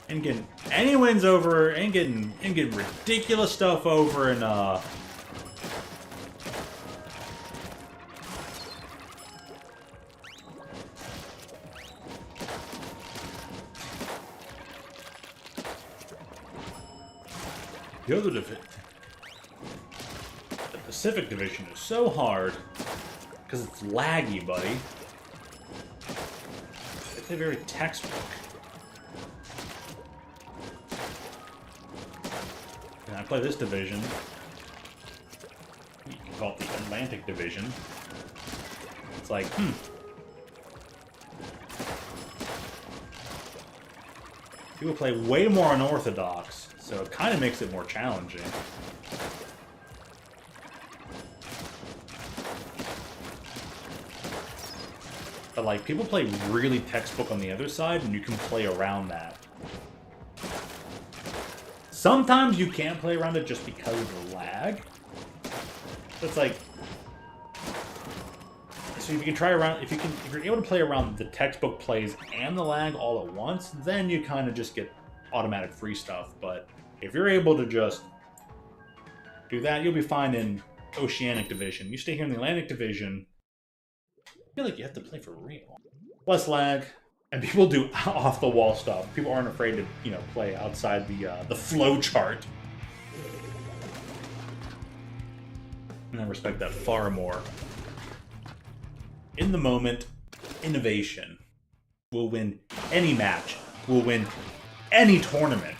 And getting any wins over, and getting ridiculous stuff over, and the other division, the Pacific Division, is so hard because it's laggy, buddy. It's a very textbook. And I play this division. You can call it the Atlantic Division. It's like, people play way more unorthodox, so it kind of makes it more challenging. But like, people play really textbook on the other side, and you can play around that. Sometimes you can't play around it just because of the lag. It's like, so if you can try around, if you're able to play around the textbook plays and the lag all at once, then you kind of just get automatic free stuff. But if you're able to just do that, you'll be fine in Oceanic Division. You stay here in the Atlantic Division, I feel like you have to play for real. Less lag, and people do off-the-wall stuff. People aren't afraid to, you know, play outside the flow chart. And I respect that far more. In the moment, innovation will win any match, will win any tournament.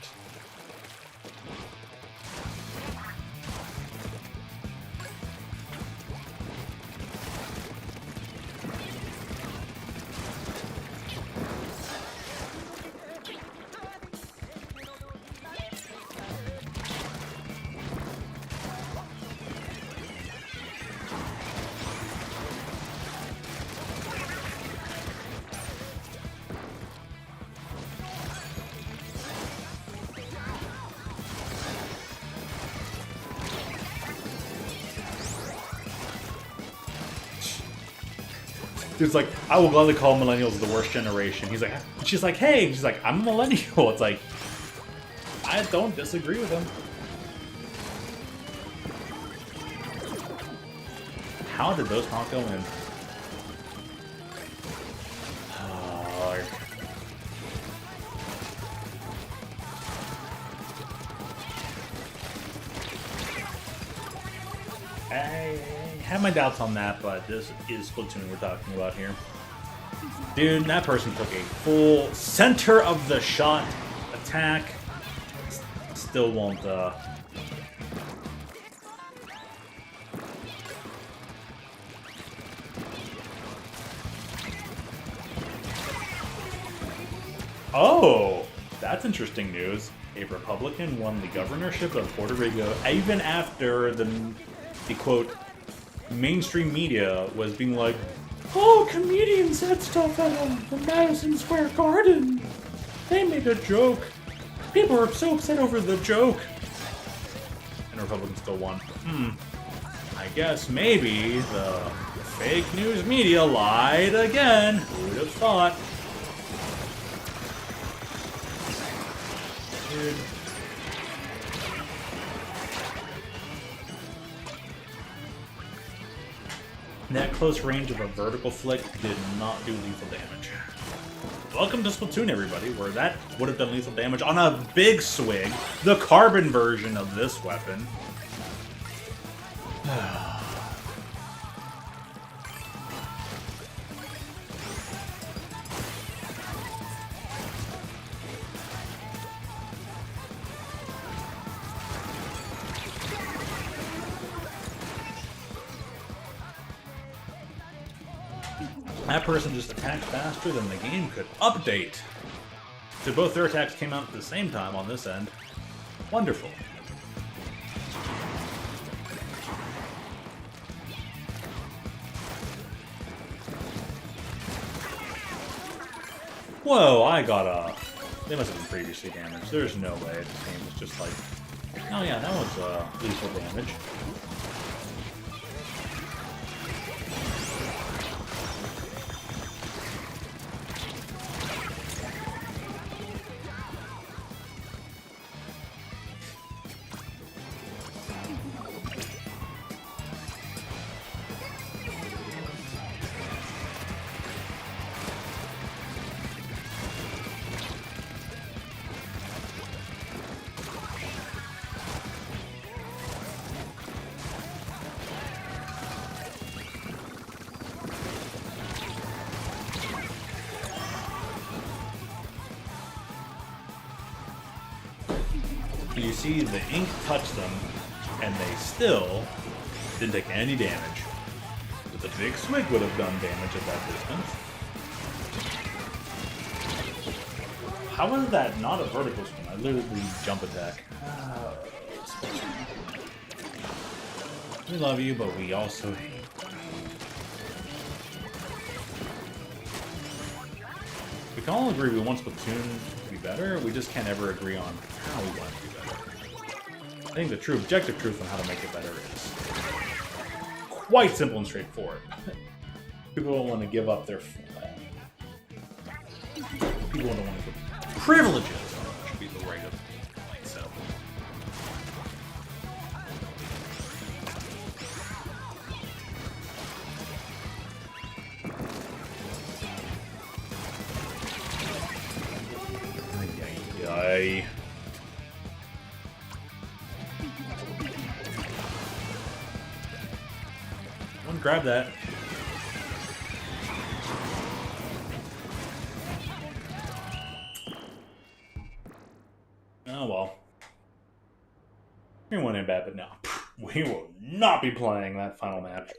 Dude's like, I will gladly call millennials the worst generation. He's like, she's like, hey, she's like, I'm a millennial. It's like, I don't disagree with him. How did those not go in? Oh, I have my doubts on that, but this is Splatoon we're talking about here. Dude, that person took a full center of the shot attack. Still won't, Oh, that's interesting news. A Republican won the governorship of Puerto Rico even after the quote, mainstream media was being like, oh, comedians said stuff at the Madison Square Garden. They made a joke. People are so upset over the joke. And the Republicans still won. I guess maybe the fake news media lied again. Who would have thought? Dude. That close range of a vertical flick did not do lethal damage. Welcome to Splatoon, everybody, where that would have done lethal damage on a big swig, the carbon version of this weapon. That person just attacked faster than the game could update. So both their attacks came out at the same time on this end. Wonderful. Whoa, I got a... They must have been previously damaged. There's no way this game was just like... Oh yeah, that was lethal damage. You see the ink touch them, and they still didn't take any damage. But the big swig would have done damage at that distance. How is that not a vertical swing? I literally jump attack. We love you, but we also hate. We can all agree we want Splatoon to be better, we just can't ever agree on how we want it to be better. I think the true objective truth on how to make it better is quite simple and straightforward. People don't want to give up their... People don't want to give privileges, should be the right of like so. Ay. Grab that. Oh well. Everyone ain't bad, but no. We will not be playing that final match.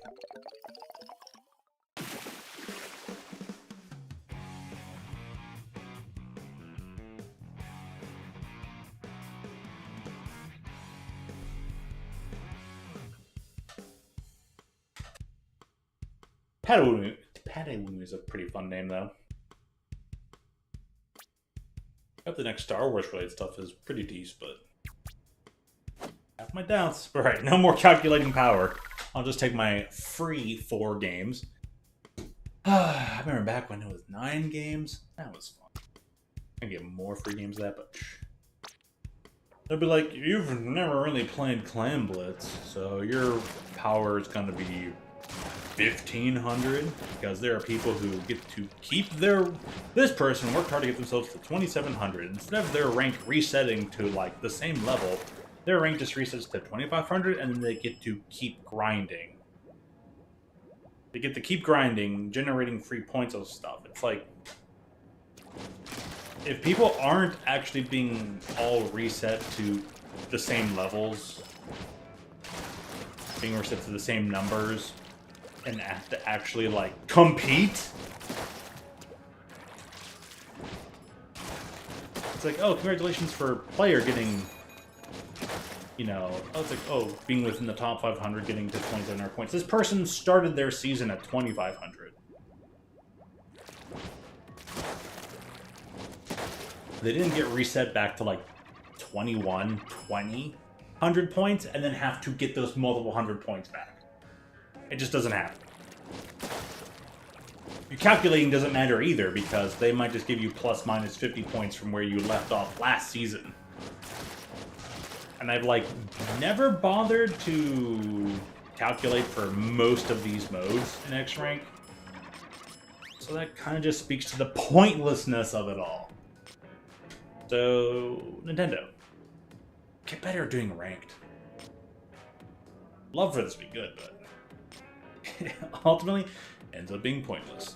Padawan is a pretty fun name, though. I hope the next Star Wars related stuff is pretty decent, but I have my doubts. Alright, no more calculating power. I'll just take my free 4 games. I remember back when it was 9 games. That was fun. I can get more free games than that, but they'll be like, you've never really played Clan Blitz, so your power is going to be 1,500, because there are people who get to keep their... This person worked hard to get themselves to 2,700. Instead of their rank resetting to, like, the same level, their rank just resets to 2,500, and then they get to keep grinding. They get to keep grinding, generating free points of stuff. It's like... If people aren't actually being all reset to the same levels, being reset to the same numbers, and have to actually, like, compete? It's like, oh, congratulations for player getting, you know, oh, it's like, oh, being within the top 500, getting to 2,700 points. This person started their season at 2,500. They didn't get reset back to, like, 21, 2,000 points, and then have to get those multiple 100 points back. It just doesn't happen. Your calculating doesn't matter either, because they might just give you plus minus 50 points from where you left off last season. And I've, like, never bothered to calculate for most of these modes in X-Rank. So that kind of just speaks to the pointlessness of it all. So, Nintendo, get better at doing ranked. Love for this to be good, but ultimately ends up being pointless.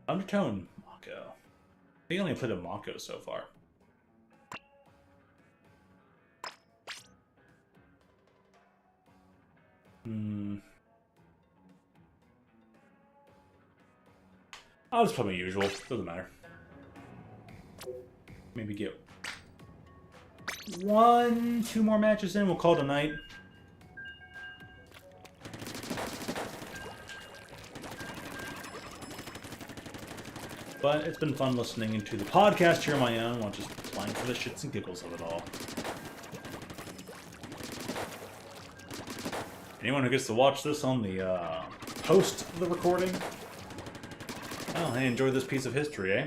Undertone Mako. I think I only played a Mako so far. I'll just play my usual. Doesn't matter. Maybe get 1, 2 more matches in. We'll call it a night. but it's been fun listening into the podcast here on my own while just playing for the shits and giggles of it all. Anyone who gets to watch this on the post of the recording, well, hey, enjoy this piece of history, eh?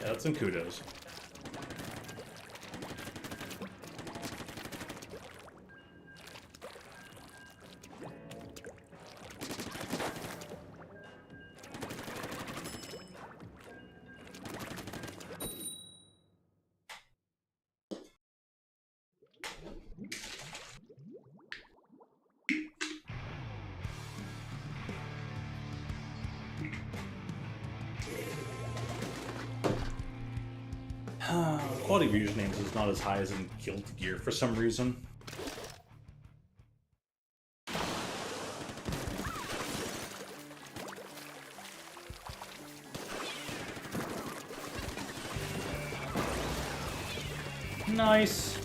Shouts and kudos. Quality of usernames is not as high as in Guild Gear for some reason. Nice.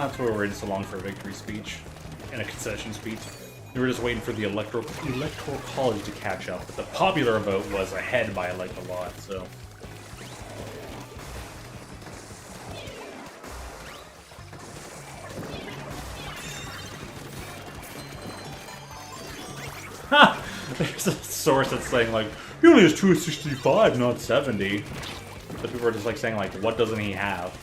That's why we're waiting so long for a victory speech and a concession speech. We were just waiting for the electoral college to catch up, but the popular vote was ahead by like a lot, so. Ha! There's a source that's saying like, he only has 265, not 70. But people are just like saying like, what doesn't he have?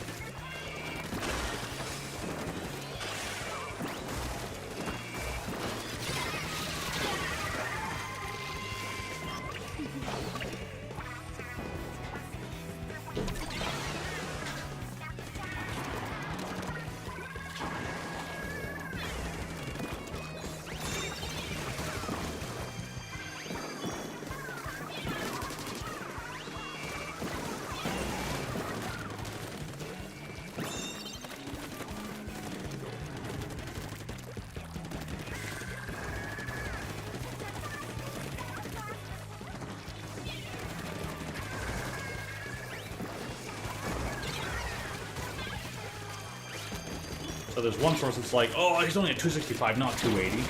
So there's one source that's like, oh, he's only at 265, not 280.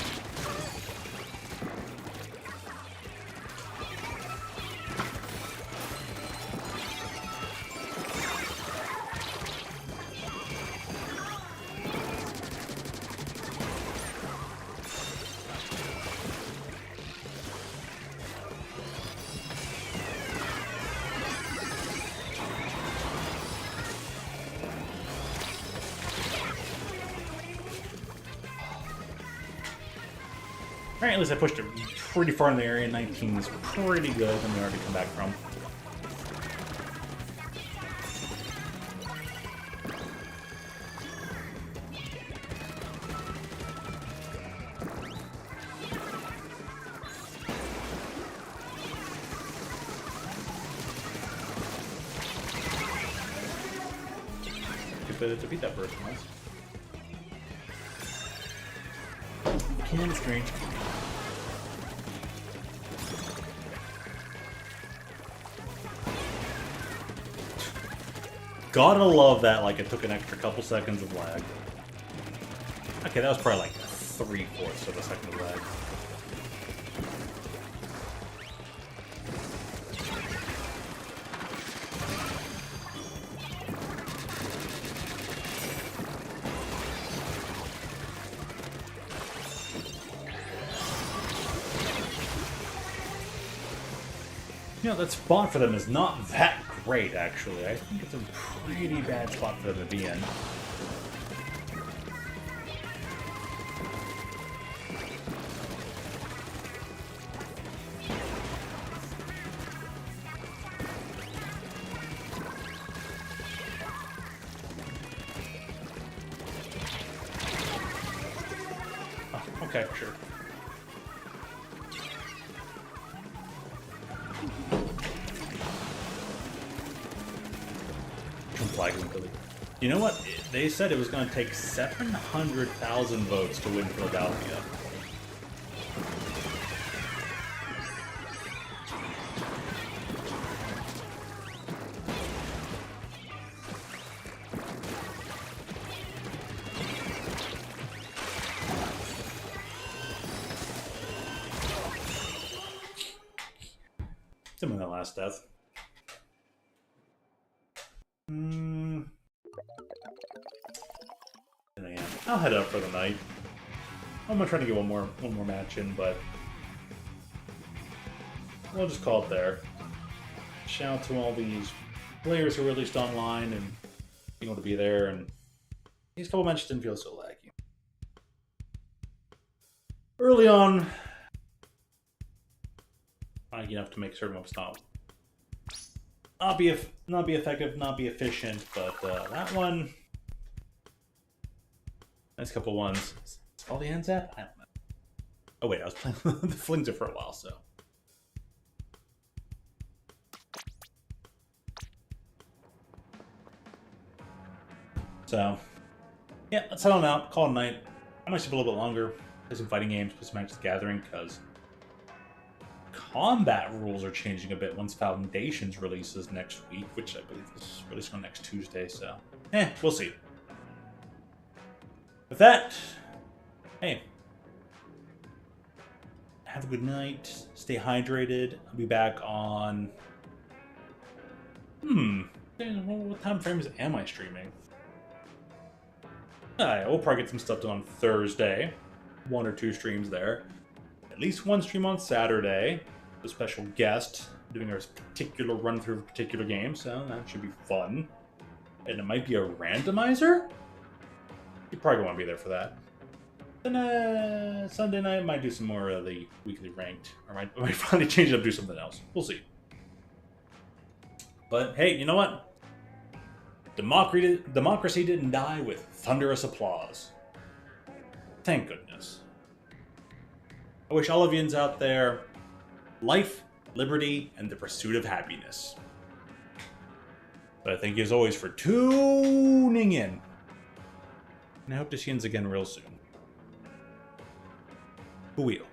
Alright, at least I pushed it pretty far in the area. 19 is pretty good than we already come back from. To beat that person, nice. Chemistry. Gotta love that, like, it took an extra couple seconds of lag. Okay, that was probably like 3/4 of a second of lag. You know, that spot for them is not that great, actually. I think it's a pretty bad spot for them to be in. Oh, okay, sure. You know what? They said it was going to take 700,000 votes to win Philadelphia. Some of the last death. I'll head up for the night. I'm gonna try to get one more match in, but we'll just call it there. Shout out to all these players who were released online and being able to be there, and these couple matches didn't feel so laggy. Early on, laggy enough to make certain ones not be effective, not be efficient, but that one. Nice couple ones. Is all the ends up? I don't know. Oh wait, I was playing the Flinger for a while, so. So, yeah, let's head on out, call it a night. I might sleep a little bit longer, play some fighting games, play some Magic the Gathering, because combat rules are changing a bit once Foundations releases next week, which I believe is released on next Tuesday, so. We'll see. With that, hey, have a good night, stay hydrated. I'll be back on, what time frames am I streaming? We'll probably get some stuff done on Thursday, 1 or 2 streams there. At least 1 stream on Saturday, a special guest doing a particular run through of a particular game, so that should be fun. And it might be a randomizer? You probably won't be there for that. Then Sunday night, I might do some more of the weekly ranked. Or I might finally change it up, do something else. We'll see. But hey, you know what? Democracy didn't die with thunderous applause. Thank goodness. I wish all of yous out there life, liberty, and the pursuit of happiness. But I thank you as always for tuning in. And I hope to see you again real soon. Who will?